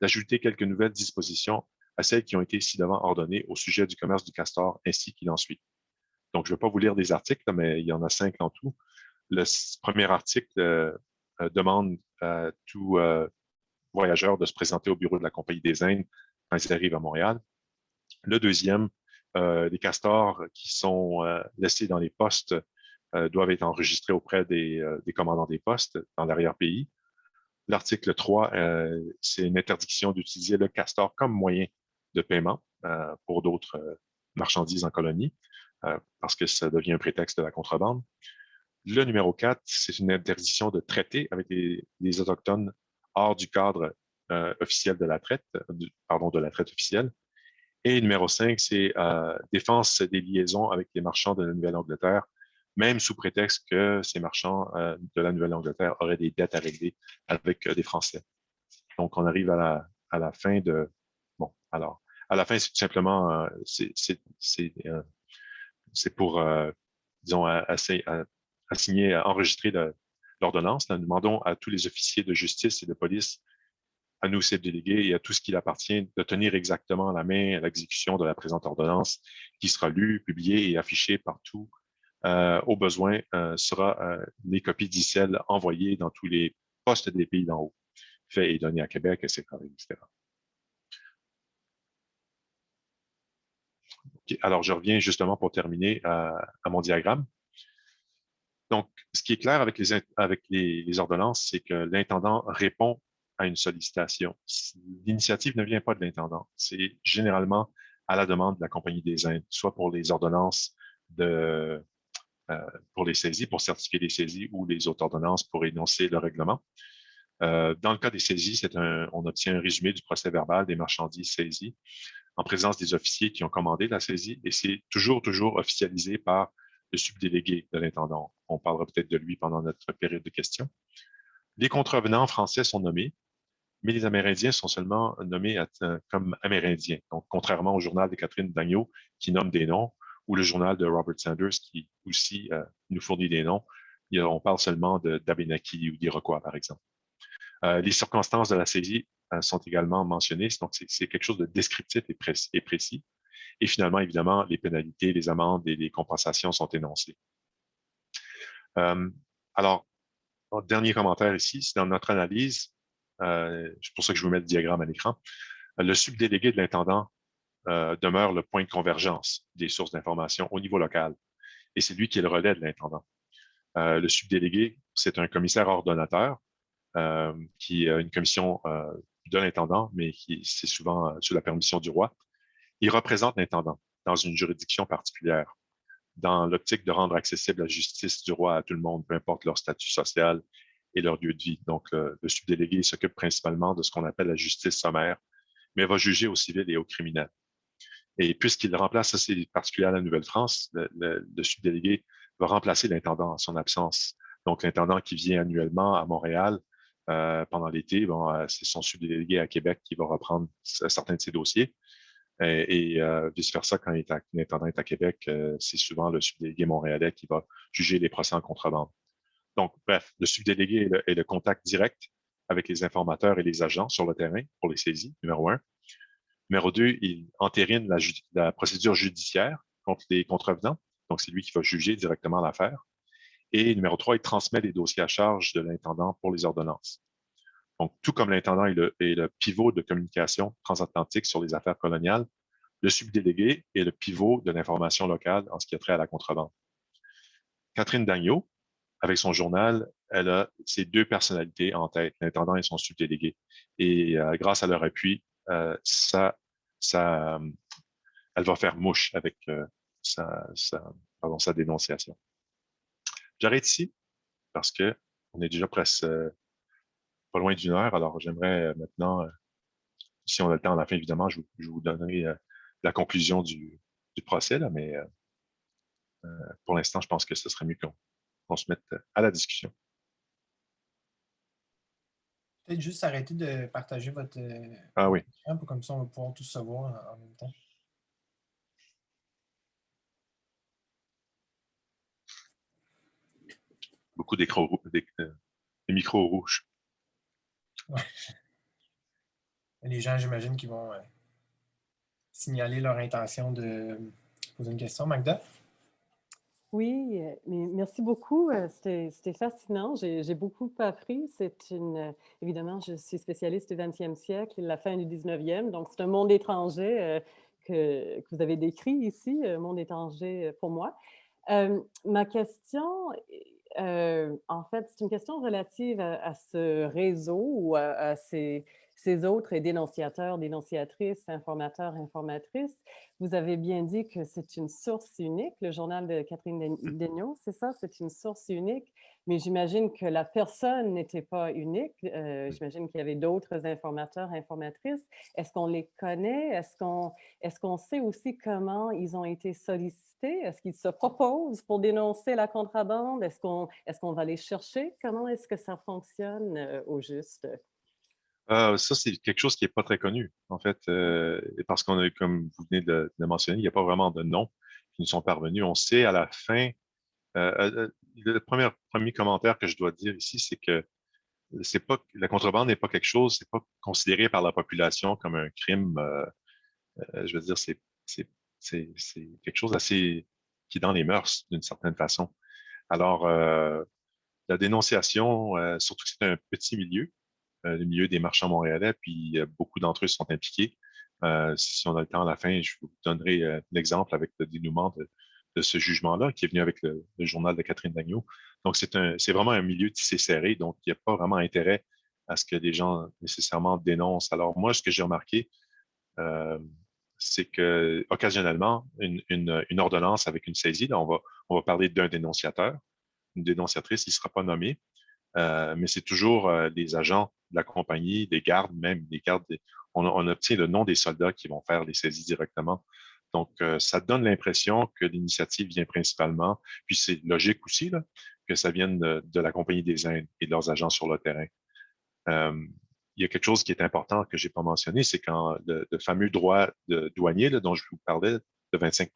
Speaker 1: d'ajouter quelques nouvelles dispositions à celles qui ont été ci-devant ordonnées au sujet du commerce du castor ainsi qu'il en suit. Donc, je ne vais pas vous lire des articles, mais il y en a 5 en tout. Le premier article demande à tout voyageur de se présenter au bureau de la Compagnie des Indes quand ils arrivent à Montréal. Le deuxième, les castors qui sont laissés dans les postes doivent être enregistrés auprès des commandants des postes dans l'arrière-pays. L'article 3, c'est une interdiction d'utiliser le castor comme moyen de paiement pour d'autres marchandises en colonie, parce que ça devient un prétexte de la contrebande. Le numéro 4, c'est une interdiction de traiter avec les Autochtones hors du cadre officiel de la traite, de la traite officielle. Et numéro 5, c'est défense des liaisons avec les marchands de la Nouvelle-Angleterre, même sous prétexte que ces marchands de la Nouvelle-Angleterre auraient des dettes à régler avec des Français. Donc, on arrive à la fin de... Bon, alors, à la fin, c'est tout simplement... c'est pour, disons, assigner, enregistrer l'ordonnance. Nous demandons à tous les officiers de justice et de police, à nous, chefs délégués, et à tout ce qui appartient, de tenir exactement la main à l'exécution de la présente ordonnance qui sera lue, publiée et affichée partout. Au besoin, sera les copies d'icelles envoyées dans tous les postes des pays d'en haut, fait et donné à Québec, etc., etc. Okay. Alors, je reviens justement pour terminer à mon diagramme. Donc, ce qui est clair avec les ordonnances, c'est que l'intendant répond à une sollicitation. L'initiative ne vient pas de l'intendant. C'est généralement à la demande de la Compagnie des Indes, soit pour les ordonnances pour les saisies, pour certifier les saisies, ou les autres ordonnances pour énoncer le règlement. Dans le cas des saisies, on obtient un résumé du procès verbal des marchandises saisies en présence des officiers qui ont commandé la saisie, et c'est toujours officialisé par le subdélégué de l'intendant. On parlera peut-être de lui pendant notre période de questions. Les contrevenants français sont nommés, mais les Amérindiens sont seulement nommés comme Amérindiens. Donc, contrairement au journal de Catherine Dagneau, qui nomme des noms, ou le journal de Robert Sanders, qui aussi nous fournit des noms, on parle seulement d'Abénaki ou d'Iroquois, par exemple. Les circonstances de la saisie sont également mentionnées, donc c'est quelque chose de descriptif et précis. Et finalement, évidemment, les pénalités, les amendes et les compensations sont énoncées. Alors, dernier commentaire ici, c'est dans notre analyse, c'est pour ça que je vous mets le diagramme à l'écran, le subdélégué de l'intendant demeure le point de convergence des sources d'information au niveau local, et c'est lui qui est le relais de l'intendant. Le subdélégué, c'est un commissaire ordonnateur qui a une commission de l'intendant, mais c'est souvent sous la permission du roi. Il représente l'intendant dans une juridiction particulière, dans l'optique de rendre accessible la justice du roi à tout le monde, peu importe leur statut social et leur lieu de vie. Donc, le subdélégué s'occupe principalement de ce qu'on appelle la justice sommaire, mais va juger au civil et au criminel. Et puisqu'il remplace, ça c'est particulier à la Nouvelle-France, le subdélégué va remplacer l'intendant en son absence. Donc, l'intendant qui vient annuellement à Montréal pendant l'été, c'est son subdélégué à Québec qui va reprendre certains de ses dossiers. Et vice-versa, quand l'intendant est à Québec, c'est souvent le subdélégué montréalais qui va juger les procès en contrebande. Donc, bref, le subdélégué est le contact direct avec les informateurs et les agents sur le terrain pour les saisies, numéro 1. Numéro 2, il entérine la procédure judiciaire contre les contrevenants. Donc, c'est lui qui va juger directement l'affaire. Et numéro 3, il transmet les dossiers à charge de l'intendant pour les ordonnances. Donc, tout comme l'intendant est le pivot de communication transatlantique sur les affaires coloniales, le subdélégué est le pivot de l'information locale en ce qui a trait à la contrebande. Catherine Dagneault, avec son journal, elle a ces deux personnalités en tête, l'intendant et son subdélégué. Et grâce à leur appui, ça, elle va faire mouche avec sa dénonciation. J'arrête ici parce que on est déjà presque pas loin d'une heure. Alors, j'aimerais maintenant, si on a le temps à la fin, évidemment, je vous donnerai la conclusion du procès, là, mais pour l'instant, je pense que ce serait mieux qu'on se mette à la discussion.
Speaker 2: Peut-être juste arrêter de partager votre
Speaker 1: oui.
Speaker 2: écran, comme ça on va pouvoir tous se voir en même temps.
Speaker 1: Beaucoup d'écrans des micros rouges.
Speaker 2: Ouais. Les gens, j'imagine, qui vont signaler leur intention de poser une question. Magda?
Speaker 3: Oui, mais merci beaucoup. C'était fascinant. J'ai beaucoup appris. Évidemment, je suis spécialiste du 20e siècle, la fin du 19e. Donc, c'est un monde étranger que vous avez décrit ici, un monde étranger pour moi. Ma question, en fait, c'est une question relative à ce réseau ou à ces autres dénonciateurs, dénonciatrices, informateurs, informatrices. Vous avez bien dit que c'est une source unique, le journal de Catherine Dagneault, c'est ça? C'est une source unique, mais j'imagine que la personne n'était pas unique. J'imagine qu'il y avait d'autres informateurs, informatrices. Est-ce qu'on les connaît? Est-ce qu'on sait aussi comment ils ont été sollicités? Est-ce qu'ils se proposent pour dénoncer la contrebande? Est-ce qu'on va les chercher? Comment est-ce que ça fonctionne au juste?
Speaker 1: Ça, c'est quelque chose qui n'est pas très connu, en fait, parce qu'on a, comme vous venez de mentionner, il n'y a pas vraiment de noms qui nous sont parvenus. On sait à la fin, le premier commentaire que je dois dire ici, c'est que la contrebande n'est pas quelque chose, c'est pas considéré par la population comme un crime. Je veux dire, c'est quelque chose assez qui est dans les mœurs d'une certaine façon. Alors, la dénonciation, surtout que c'est un petit milieu, le milieu des marchands montréalais, puis beaucoup d'entre eux sont impliqués. Si on a le temps à la fin, je vous donnerai l'exemple avec le dénouement de ce jugement-là qui est venu avec le journal de Catherine Dagneault. Donc, c'est vraiment un milieu tissé serré, donc il n'y a pas vraiment intérêt à ce que les gens nécessairement dénoncent. Alors, moi, ce que j'ai remarqué, euh, c'est que occasionnellement, une ordonnance avec une saisie, là, on va parler d'un dénonciateur, une dénonciatrice, il ne sera pas nommé, mais c'est toujours les agents de la compagnie, des gardes même, des gardes. On obtient le nom des soldats qui vont faire les saisies directement. Donc, ça donne l'impression que l'initiative vient principalement, puis c'est logique aussi, là, que ça vienne de la Compagnie des Indes et de leurs agents sur le terrain. Il y a quelque chose qui est important que j'ai pas mentionné, c'est quand le fameux droit de douanier là, dont je vous parlais, de 25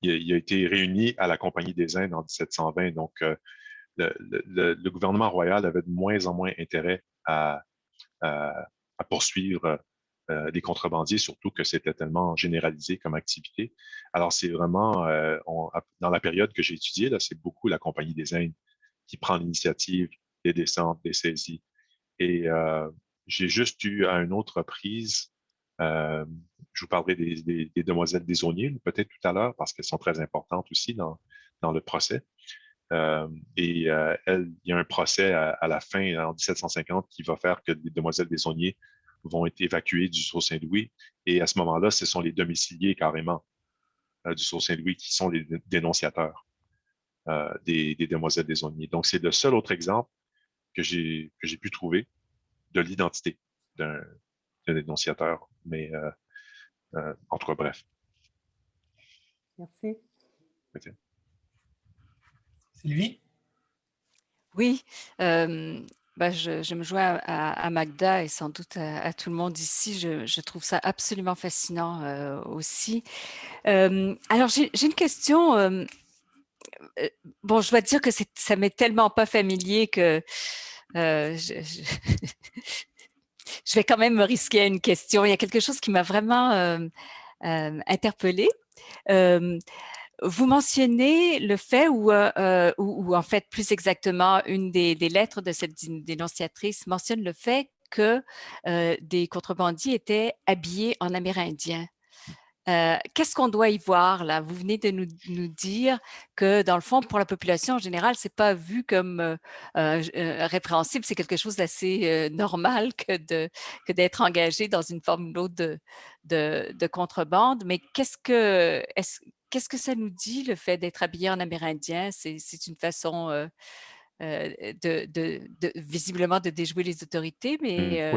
Speaker 1: il a été réuni à la Compagnie des Indes en 1720. Donc, le gouvernement royal avait de moins en moins intérêt à poursuivre les contrebandiers, surtout que c'était tellement généralisé comme activité. Alors, c'est vraiment, dans la période que j'ai étudiée, là, c'est beaucoup la Compagnie des Indes qui prend l'initiative des descentes, des saisies. Et j'ai juste eu à une autre reprise, je vous parlerai des demoiselles des Aulniers, peut-être tout à l'heure, parce qu'elles sont très importantes aussi dans le procès. Il y a un procès à la fin, en 1750, qui va faire que les demoiselles des Aulniers vont être évacuées du Sault-Saint-Louis. Et à ce moment-là, ce sont les domiciliés carrément du Sault-Saint-Louis qui sont les dénonciateurs des demoiselles des Aulniers. Donc, c'est le seul autre exemple que j'ai pu trouver de l'identité d'un dénonciateur. Mais en tout cas, bref.
Speaker 3: Merci.
Speaker 1: Okay.
Speaker 2: Sylvie?
Speaker 4: Oui, je me joins à Magda et sans doute à tout le monde ici. Je trouve ça absolument fascinant aussi. Alors, j'ai une question. Bon, je dois dire que ça m'est tellement pas familier que je vais quand même me risquer à une question. Il y a quelque chose qui m'a vraiment interpellée. Vous mentionnez le fait, ou en fait, plus exactement, une des lettres de cette dénonciatrice mentionne le fait que des contrebandiers étaient habillés en Amérindiens. Qu'est-ce qu'on doit y voir là? Vous venez de nous dire que, dans le fond, pour la population en général, c'est pas vu comme répréhensible, c'est quelque chose d'assez normal que d'être engagé dans une forme ou l'autre de contrebande. Mais qu'est-ce que ça nous dit, le fait d'être habillé en Amérindien? C'est une façon visiblement de déjouer les autorités, mais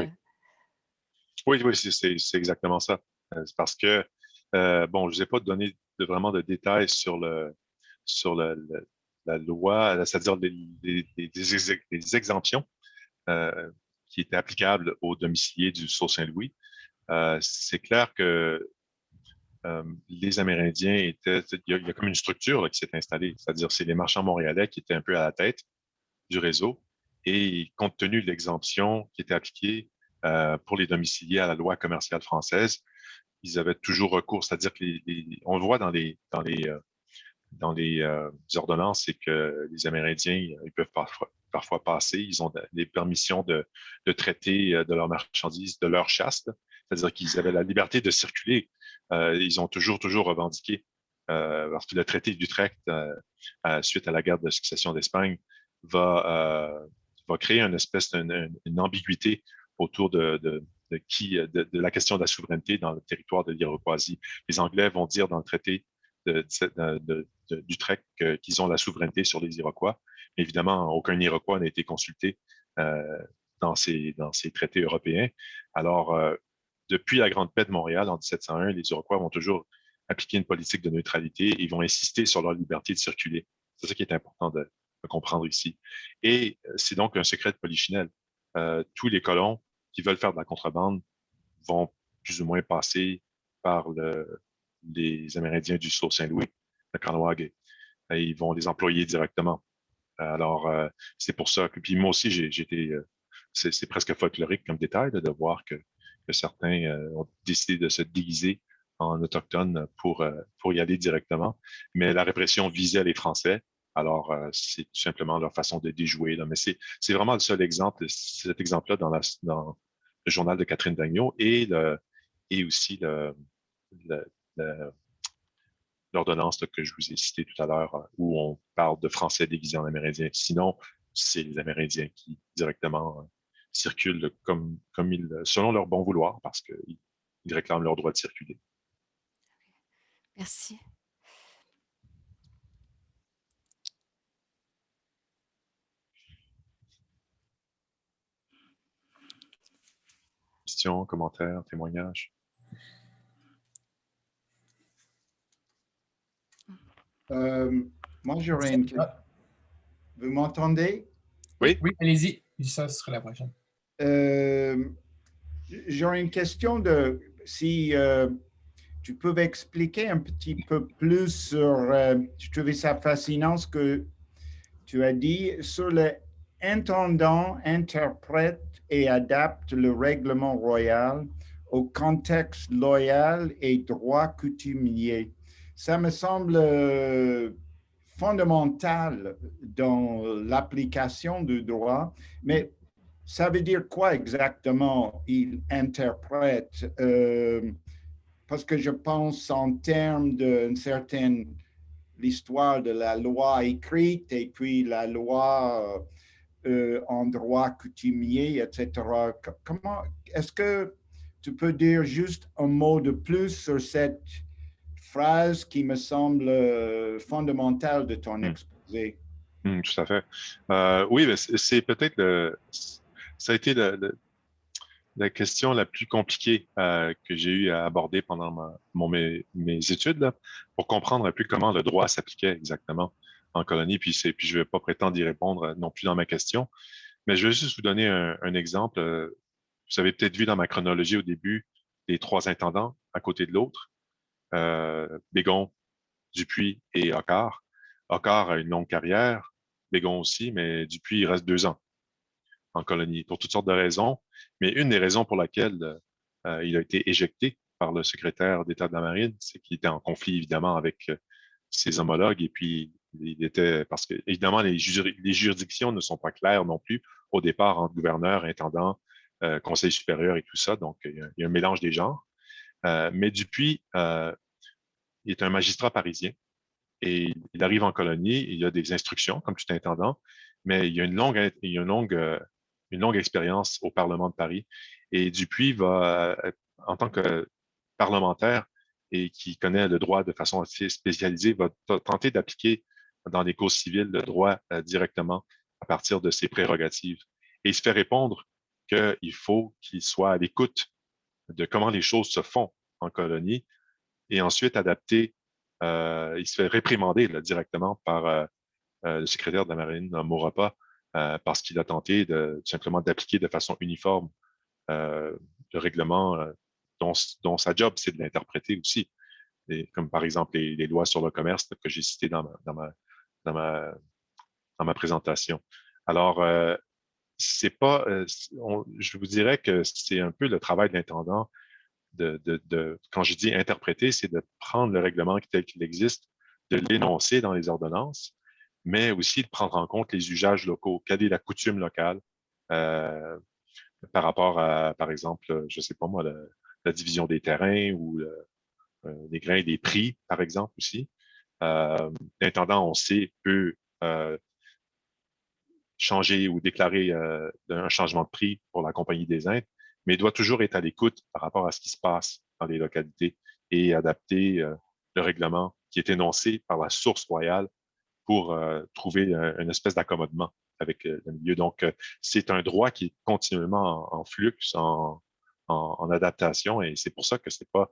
Speaker 1: Oui, c'est exactement ça. C'est parce que, bon, je ne vous ai pas donné vraiment de détails sur la loi, c'est-à-dire les exemptions euh, qui étaient applicables aux domiciliés du Sault-Saint-Louis. C'est clair que les Amérindiens il y a comme une structure là, qui s'est installée, c'est-à-dire c'est les marchands montréalais qui étaient un peu à la tête du réseau et compte tenu de l'exemption qui était appliquée pour les domiciliés à la loi commerciale française, ils avaient toujours recours, c'est-à-dire que on le voit dans les ordonnances, c'est que les Amérindiens, ils peuvent parfois passer, ils ont des permissions de traiter de leurs marchandises, de leur chasse, c'est-à-dire qu'ils avaient la liberté de circuler. Ils ont toujours revendiqué, parce que le traité d'Utrecht, suite à la guerre de succession d'Espagne, va créer une espèce une ambiguïté autour de la question de la souveraineté dans le territoire de l'Iroquoisie. Les Anglais vont dire dans le traité d'Utrecht qu'ils ont la souveraineté sur les Iroquois. Mais évidemment, aucun Iroquois n'a été consulté dans ces traités européens. Alors, depuis la Grande Paix de Montréal en 1701, les Iroquois vont toujours appliquer une politique de neutralité et ils vont insister sur leur liberté de circuler. C'est ça qui est important de comprendre ici. Et c'est donc un secret de polichinelle. Tous les colons qui veulent faire de la contrebande vont plus ou moins passer par les Amérindiens du Sault-Saint-Louis, le Kahnawake. Et ils vont les employer directement. Alors, c'est pour ça que, puis moi aussi, c'est presque folklorique comme détail de voir que certains ont décidé de se déguiser en autochtones pour y aller directement. Mais la répression visait les Français. Alors, c'est tout simplement leur façon de déjouer. Là. Mais c'est vraiment le seul exemple, cet exemple-là dans le journal de Catherine Dagneau et aussi le- l'ordonnance que je vous ai citée tout à l'heure, où on parle de Français déguisés en Amérindiens. Sinon, c'est les Amérindiens qui directement circulent selon leur bon vouloir, parce qu'ils réclament leur droit de circuler.
Speaker 4: merci.
Speaker 1: Questions, commentaires, témoignages?
Speaker 5: Moi, j'aurais une question. Vous m'entendez?
Speaker 1: Oui.
Speaker 2: Oui, allez-y. Ça sera la prochaine.
Speaker 5: J'aurais une question si tu peux expliquer un petit peu plus sur, je trouvais ça fascinant ce que tu as dit, sur l'intendant interprète et adapte le règlement royal au contexte loyal et droit coutumier. Ça me semble fondamental dans l'application du droit, mais ça veut dire quoi exactement il interprète? Parce que je pense en termes d'une certaine l'histoire de la loi écrite et puis la loi en droit coutumier, etc. Comment est-ce que tu peux dire juste un mot de plus sur cette phrase qui me semble fondamentale de ton exposé?
Speaker 1: Tout à fait. Oui, mais c'est peut-être ça a été la question la plus compliquée que j'ai eu à aborder pendant mes études là, pour comprendre un peu comment le droit s'appliquait exactement en colonie. Puis je ne vais pas prétendre y répondre non plus dans ma question, mais je vais juste vous donner un exemple. Vous avez peut-être vu dans ma chronologie au début les trois intendants à côté de l'autre, Bégon, Dupuis et Hoccart. Hoccart a une longue carrière, Bégon aussi, mais Dupuis, il reste 2 ans en colonie pour toutes sortes de raisons. Mais une des raisons pour laquelle il a été éjecté par le secrétaire d'État de la Marine, c'est qu'il était en conflit évidemment avec ses homologues et puis il était, parce que évidemment les juridictions ne sont pas claires non plus au départ entre gouverneur, intendant, conseil supérieur et tout ça, donc il y a un mélange des genres. Mais Dupuis, il est un magistrat parisien et il arrive en colonie, il y a des instructions comme tout intendant, mais il y a une longue expérience au Parlement de Paris. Et Dupuis va, en tant que parlementaire et qui connaît le droit de façon assez spécialisée, va tenter d'appliquer dans les causes civiles le droit directement à partir de ses prérogatives. Et il se fait répondre qu'il faut qu'il soit à l'écoute de comment les choses se font en colonie et ensuite adapter. Il se fait réprimander là, directement par le secrétaire de la Marine, Maurepas, parce qu'il a tenté simplement d'appliquer de façon uniforme le règlement dont sa job, c'est de l'interpréter aussi. Et, comme par exemple les lois sur le commerce que j'ai citées dans ma présentation. Alors, c'est pas, je vous dirais que c'est un peu le travail de l'intendant quand je dis interpréter, c'est de prendre le règlement tel qu'il existe, de l'énoncer dans les ordonnances, mais aussi de prendre en compte les usages locaux. Quelle est la coutume locale euh, par rapport à, par exemple, je sais pas moi, la division des terrains ou les grains et des prix, par exemple, aussi. L'intendant, on sait, peut changer ou déclarer un changement de prix pour la Compagnie des Indes, mais il doit toujours être à l'écoute par rapport à ce qui se passe dans les localités et adapter le règlement qui est énoncé par la source royale pour trouver une espèce d'accommodement avec le milieu. Donc, c'est un droit qui est continuellement en flux, en adaptation, et c'est pour ça que c'est pas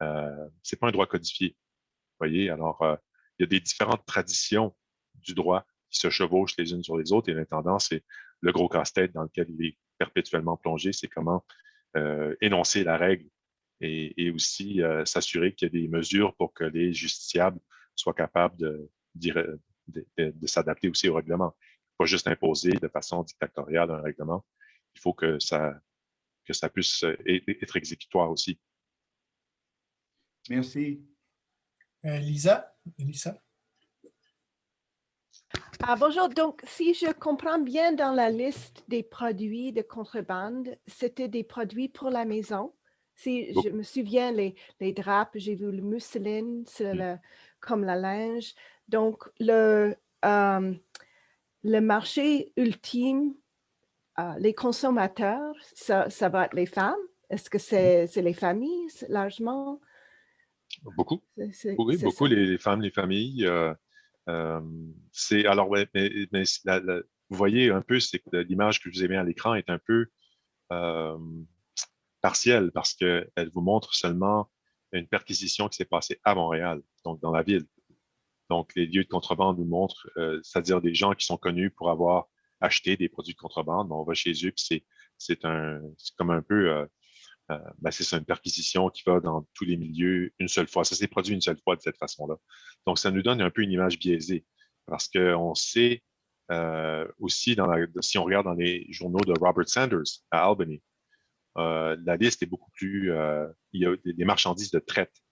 Speaker 1: un droit codifié. Vous voyez, alors il y a des différentes traditions du droit qui se chevauchent les unes sur les autres, et l'intendant, c'est le gros casse-tête dans lequel il est perpétuellement plongé, c'est comment énoncer la règle et aussi s'assurer qu'il y a des mesures pour que les justiciables soient capables de s'adapter aussi au règlement. Pas juste imposer de façon dictatoriale un règlement. Il faut que ça puisse être exécutoire aussi.
Speaker 5: Merci.
Speaker 2: Lisa?
Speaker 6: Bonjour. Donc, si je comprends bien dans la liste des produits de contrebande, c'était des produits pour la maison. Si je me souviens, les draps, j'ai vu le mousseline, comme la linge. Donc, le marché ultime, les consommateurs, ça va être les femmes. Est-ce que c'est les familles largement?
Speaker 1: Beaucoup. Oui, beaucoup, les femmes, les familles. Alors, ouais, mais vous voyez un peu, c'est que l'image que je vous ai mise à l'écran est un peu partielle parce qu'elle vous montre seulement une perquisition qui s'est passée à Montréal, donc dans la ville. Donc, les lieux de contrebande nous montrent, c'est-à-dire des gens qui sont connus pour avoir acheté des produits de contrebande. On va chez eux, puis c'est comme un peu, c'est une perquisition qui va dans tous les milieux une seule fois. Ça s'est produit une seule fois de cette façon-là. Donc, ça nous donne un peu une image biaisée parce qu'on sait aussi, si on regarde dans les journaux de Robert Sanders à Albany, la liste est beaucoup plus... il y a des marchandises de traite,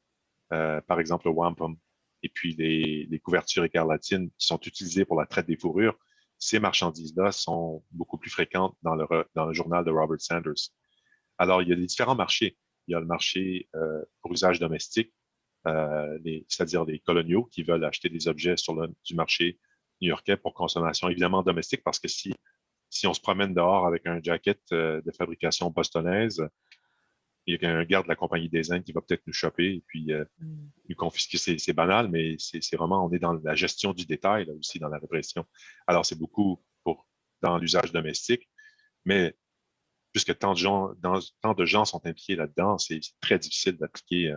Speaker 1: par exemple le wampum, et puis les couvertures écarlatines qui sont utilisées pour la traite des fourrures. Ces marchandises-là sont beaucoup plus fréquentes dans le journal de Robert Sanders. Alors, il y a des différents marchés. Il y a le marché pour usage domestique, c'est-à-dire les coloniaux qui veulent acheter des objets du marché new-yorkais pour consommation évidemment domestique, parce que si on se promène dehors avec un jacket de fabrication bostonaise, il y a un garde de la Compagnie des Indes qui va peut-être nous choper et puis nous confisquer. C'est banal, mais c'est vraiment, on est dans la gestion du détail, là aussi, dans la répression. Alors, c'est beaucoup dans l'usage domestique, mais puisque tant de gens sont impliqués là-dedans, c'est très difficile d'appliquer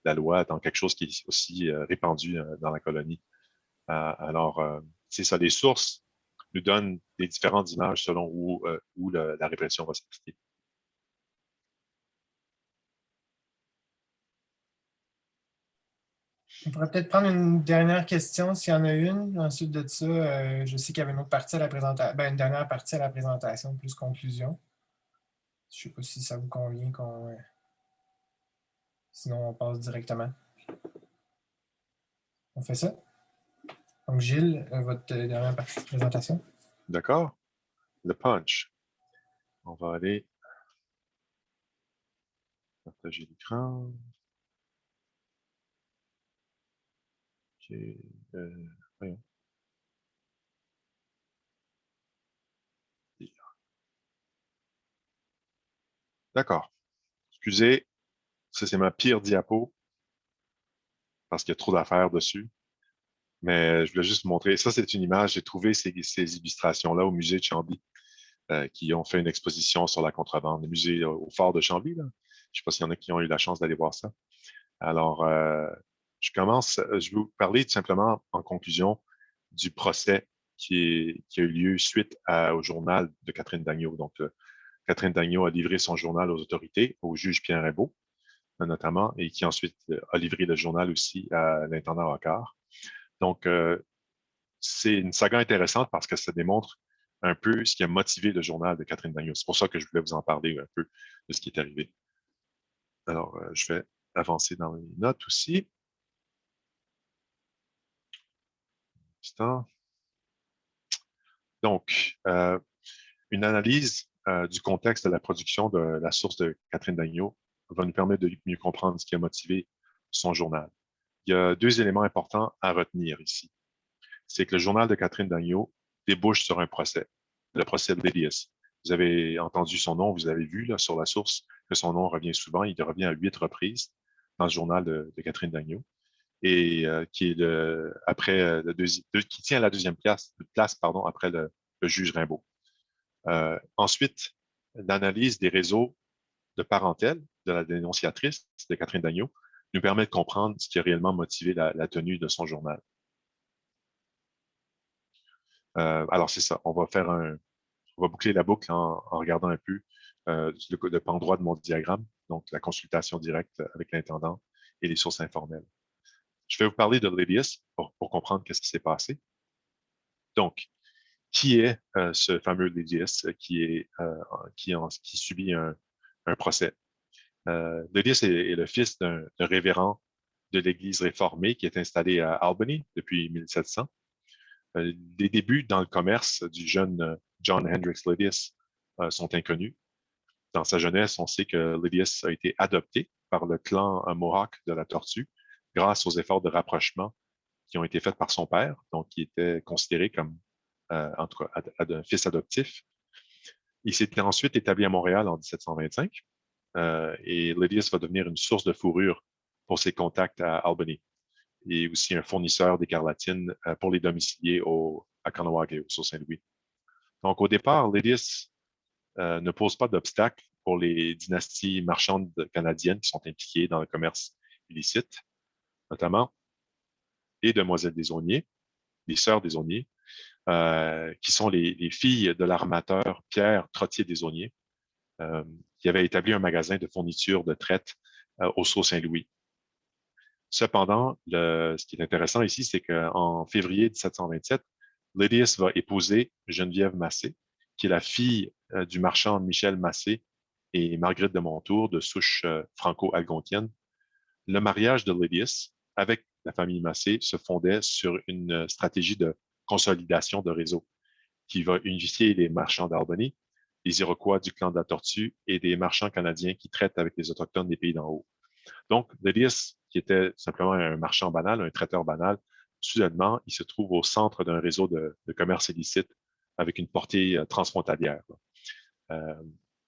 Speaker 1: la loi dans quelque chose qui est aussi répandu dans la colonie. Alors, c'est ça, les sources nous donnent des différentes images selon où la répression va s'appliquer.
Speaker 2: On pourrait peut-être prendre une dernière question s'il y en a une. Ensuite de ça, je sais qu'il y avait une autre partie à la présentation, une dernière partie à la présentation, plus conclusion. Je ne sais pas si ça vous convient Sinon, on passe directement. On fait ça. Donc, Gilles, votre dernière partie de présentation.
Speaker 1: D'accord? Le punch. On va aller partager l'écran. OK. Voyons. D'accord. Excusez, ça c'est ma pire diapo parce qu'il y a trop d'affaires dessus. Mais je voulais juste vous montrer. Ça, c'est une image. J'ai trouvé ces illustrations-là au musée de Chambly qui ont fait une exposition sur la contrebande. Le musée au Fort de Chambly, là. Je ne sais pas s'il y en a qui ont eu la chance d'aller voir ça. Alors, je vais vous parler tout simplement en conclusion du procès qui a eu lieu suite au journal de Catherine Dagneau. Donc, Catherine Dagneau a livré son journal aux autorités, au juge Pierre Raimbault, notamment, et qui ensuite a livré le journal aussi à l'intendant Rocard. Donc, c'est une saga intéressante parce que ça démontre un peu ce qui a motivé le journal de Catherine Dagneau. C'est pour ça que je voulais vous en parler un peu de ce qui est arrivé. Alors, je vais avancer dans les notes aussi. Donc, une analyse du contexte de la production de la source de Catherine Dagneau va nous permettre de mieux comprendre ce qui a motivé son journal. Il y a deux éléments importants à retenir ici. C'est que le journal de Catherine Dagneau débouche sur un procès, le procès de Lydias. Vous avez entendu son nom, vous avez vu là, sur la source que son nom revient souvent. Il revient à 8 reprises dans le journal de Catherine Dagneau et qui est qui tient la deuxième place après le juge Raimbault. Ensuite, l'analyse des réseaux de parentèle de la dénonciatrice de Catherine Dagneau nous permet de comprendre ce qui a réellement motivé la tenue de son journal. Alors, c'est ça. On va boucler la boucle en regardant un peu le pan droit de mon diagramme, donc la consultation directe avec l'intendant et les sources informelles. Je vais vous parler de Lydias pour comprendre qu'est-ce qui s'est passé. Donc, qui est ce fameux Lydias qui subit un procès? Lydias est le fils d'un révérend de l'Église réformée qui est installé à Albany depuis 1700. Les débuts dans le commerce du jeune John Hendricks Lydias sont inconnus. Dans sa jeunesse, on sait que Lydias a été adopté par le clan Mohawk de la Tortue grâce aux efforts de rapprochement qui ont été faits par son père, donc qui était considéré comme en tout cas un fils adoptif. Il s'était ensuite établi à Montréal en 1725 et Lydias va devenir une source de fourrure pour ses contacts à Albany et aussi un fournisseur d'écarlatine pour les domiciliés à Kahnawake et au Sault-Saint-Louis. Donc, au départ, Lydias ne pose pas d'obstacle pour les dynasties marchandes canadiennes qui sont impliquées dans le commerce illicite, notamment les demoiselles des Aulniers, les sœurs des Aulniers, qui sont les filles de l'armateur Pierre Trottier des Aulniers, qui avait établi un magasin de fourniture de traite au Sault-Saint-Louis. Cependant, ce qui est intéressant ici, c'est qu'en février 1727, Lydias va épouser Geneviève Massé, qui est la fille du marchand Michel Massé et Marguerite de Montour, de souche franco-algonquienne. Le mariage de Lydias avec la famille Massé se fondait sur une stratégie de consolidation de réseau qui va unifier les marchands d'Albany, les Iroquois du clan de la Tortue et des marchands canadiens qui traitent avec les Autochtones des pays d'en haut. Donc, Lydias, qui était simplement un marchand banal, un traiteur banal, soudainement, il se trouve au centre d'un réseau de commerce illicite avec une portée transfrontalière.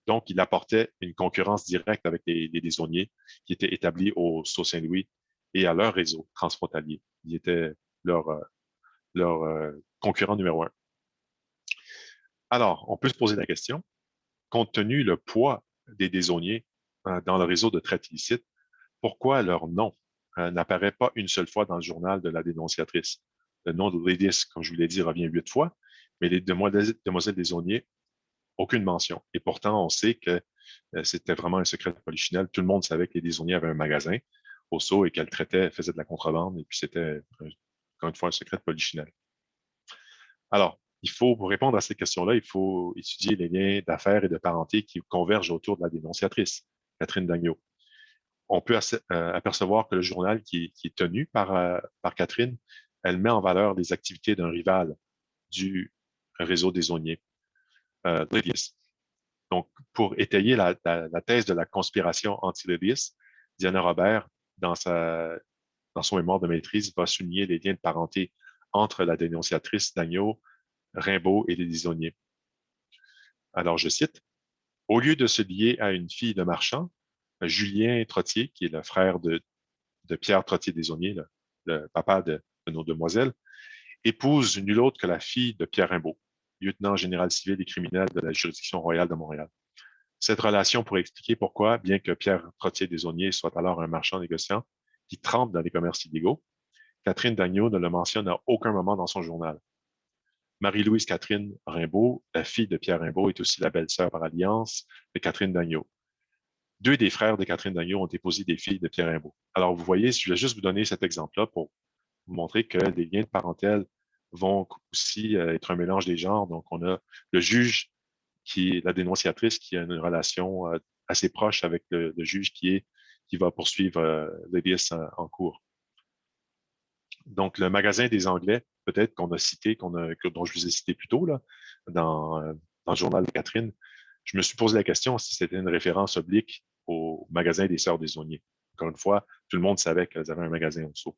Speaker 1: Donc, il apportait une concurrence directe avec les Aulniers qui étaient établis au Sault-Saint-Louis et à leur réseau transfrontalier. Il était leur concurrent numéro un. Alors, on peut se poser la question, compte tenu le poids des Aulniers dans le réseau de traite illicite, pourquoi leur nom n'apparaît pas une seule fois dans le journal de la dénonciatrice? Le nom de Lydias, comme je vous l'ai dit, revient 8 fois, mais les demoiselles des Aulniers, aucune mention. Et pourtant, on sait que c'était vraiment un secret de polichinelle. Tout le monde savait que les Aulniers avaient un magasin au Sault et qu'elle faisait de la contrebande, et puis c'était, encore une fois, un secret de polichinelle. Alors, pour répondre à ces questions-là, il faut étudier les liens d'affaires et de parenté qui convergent autour de la dénonciatrice, Catherine Dagneau. on peut apercevoir que le journal qui est tenu par Catherine, elle met en valeur les activités d'un rival du réseau des auniers, Lydius. Donc, pour étayer la thèse de la conspiration anti-Lydius, Diana Robert, dans son mémoire de maîtrise, va souligner les liens de parenté entre la dénonciatrice Dagneau, Rimbaud et les Disonniers. Alors, je cite, « Au lieu de se lier à une fille de marchand, Julien Trottier, qui est le frère de Pierre Trottier-Desonniers, le papa de nos demoiselles, épouse nulle autre que la fille de Pierre Rimbaud, lieutenant général civil et criminel de la juridiction royale de Montréal. Cette relation pourrait expliquer pourquoi, bien que Pierre Trottier-Desonniers soit alors un marchand négociant qui trempe dans les commerces illégaux, Catherine Dagneau ne le mentionne à aucun moment dans son journal. Marie-Louise Catherine Rimbaud, la fille de Pierre Rimbaud, est aussi la belle-sœur par alliance de Catherine Dagneau. Deux des frères de Catherine Dagneau ont épousé des filles de Pierre Rimbaud. Alors, vous voyez, je vais juste vous donner cet exemple-là pour vous montrer que les liens de parentèle vont aussi être un mélange des genres. Donc, on a le juge qui est la dénonciatrice qui a une relation assez proche avec le juge qui va poursuivre Lydius en cours. Donc, le magasin des Anglais, peut-être qu'on a cité, dont je vous ai cité plus tôt là, dans le journal de Catherine, je me suis posé la question si c'était une référence oblique au magasin des Sœurs des Auniers. Encore une fois, tout le monde savait qu'elles avaient un magasin au Sceaux.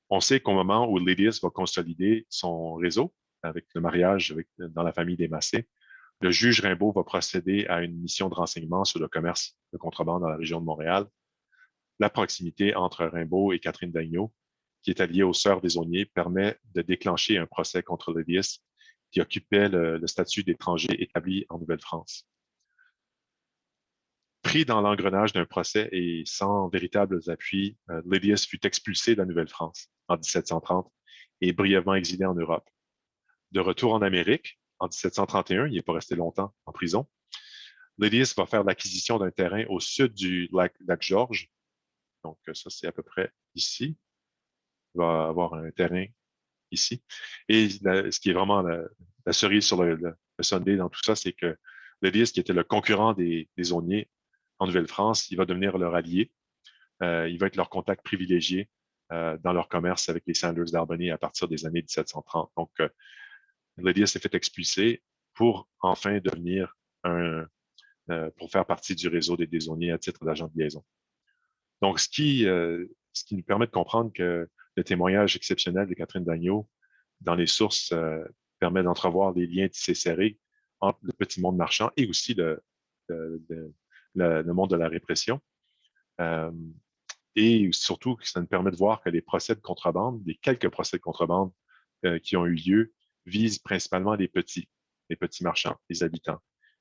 Speaker 1: On sait qu'au moment où Lydius va consolider son réseau avec le mariage dans la famille des Massé, le juge Rimbaud va procéder à une mission de renseignement sur le commerce de contrebande dans la région de Montréal. La proximité entre Rimbaud et Catherine Dagneau, qui est alliée aux Sœurs des Auniers, permet de déclencher un procès contre Lydius qui occupait le statut d'étranger établi en Nouvelle-France. Pris dans l'engrenage d'un procès et sans véritables appuis, Lydius fut expulsé de la Nouvelle-France en 1730 et brièvement exilé en Europe. De retour en Amérique, en 1731, il n'est pas resté longtemps en prison, Lydius va faire l'acquisition d'un terrain au sud du lac Georges. Donc, ça, c'est à peu près ici. Il va avoir un terrain ici. Et ce qui est vraiment la cerise sur le sundae dans tout ça, c'est que Lydius, qui était le concurrent des Auniers en Nouvelle-France, il va devenir leur allié. Il va être leur contact privilégié dans leur commerce avec les Sanders d'Albany à partir des années 1730. Donc, Lydius s'est fait expulser pour enfin devenir pour faire partie du réseau des Desauniers à titre d'agent de liaison. Donc, ce qui nous permet de comprendre que le témoignage exceptionnel de Catherine Dagneau dans les sources permet d'entrevoir les liens tissés serrés entre le petit monde marchand et aussi le monde de la répression. Et surtout, ça nous permet de voir que les procès de contrebande, les quelques procès de contrebande qui ont eu lieu, visent principalement les petits marchands, les habitants.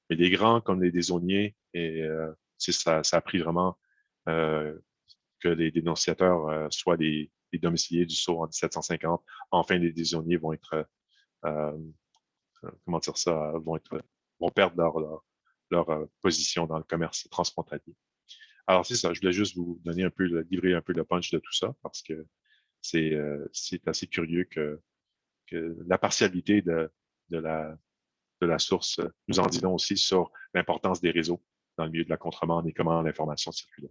Speaker 1: Mais les grands, comme les Desauniers, ça a pris vraiment que les dénonciateurs soient des domiciliés du Sceau en 1750. Enfin, les Desauniers vont être, comment dire ça, vont perdre leur position dans le commerce transfrontalier. Alors, c'est ça, je voulais juste vous donner livrer un peu le punch de tout ça, parce que c'est assez curieux que la partialité de la source nous en dit long aussi sur l'importance des réseaux dans le milieu de la contrebande et comment l'information circulait.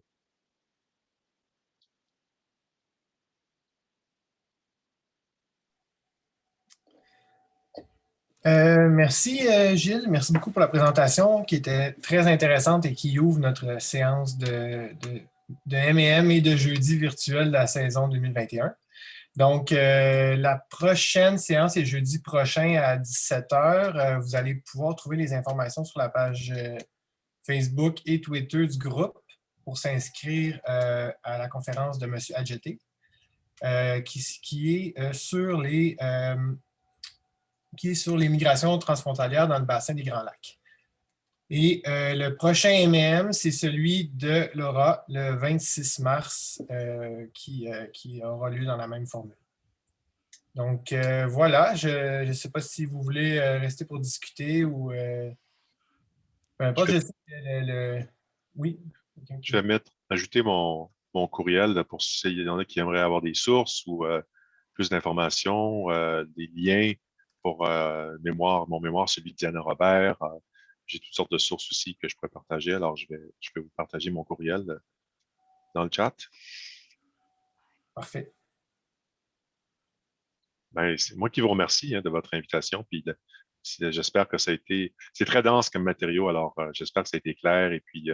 Speaker 2: Merci Gilles, merci beaucoup pour la présentation qui était très intéressante et qui ouvre notre séance de M&M et de jeudi virtuel de la saison 2021. Donc, la prochaine séance est jeudi prochain à 17h. Vous allez pouvoir trouver les informations sur la page Facebook et Twitter du groupe pour s'inscrire à la conférence de M. Adjeté, qui est sur les migrations transfrontalières dans le bassin des Grands Lacs. Et le prochain M&M, c'est celui de Laura, le 26 mars, qui aura lieu dans la même formule. Donc, voilà, je ne sais pas si vous voulez rester pour discuter ou... peu importe, oui.
Speaker 1: Je vais ajouter mon courriel pour s'il y en a qui aimeraient avoir des sources ou plus d'informations, des liens pour mon mémoire, celui de Diana Robert. J'ai toutes sortes de sources aussi que je pourrais partager. Alors, je vais vous partager mon courriel. dans le chat.
Speaker 2: Parfait.
Speaker 1: Ben, c'est moi qui vous remercie de votre invitation. Puis j'espère que ça a été. C'est très dense comme matériau, alors j'espère que ça a été clair. Et puis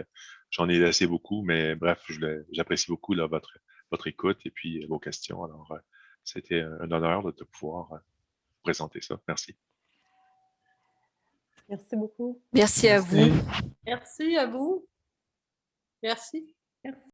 Speaker 1: j'en ai laissé beaucoup, mais bref, j'apprécie beaucoup là, votre écoute et puis vos questions. Alors, c'était un honneur de pouvoir présenter ça. Merci.
Speaker 3: Merci beaucoup.
Speaker 4: Merci à vous.
Speaker 2: Merci.
Speaker 7: Merci à vous. Merci.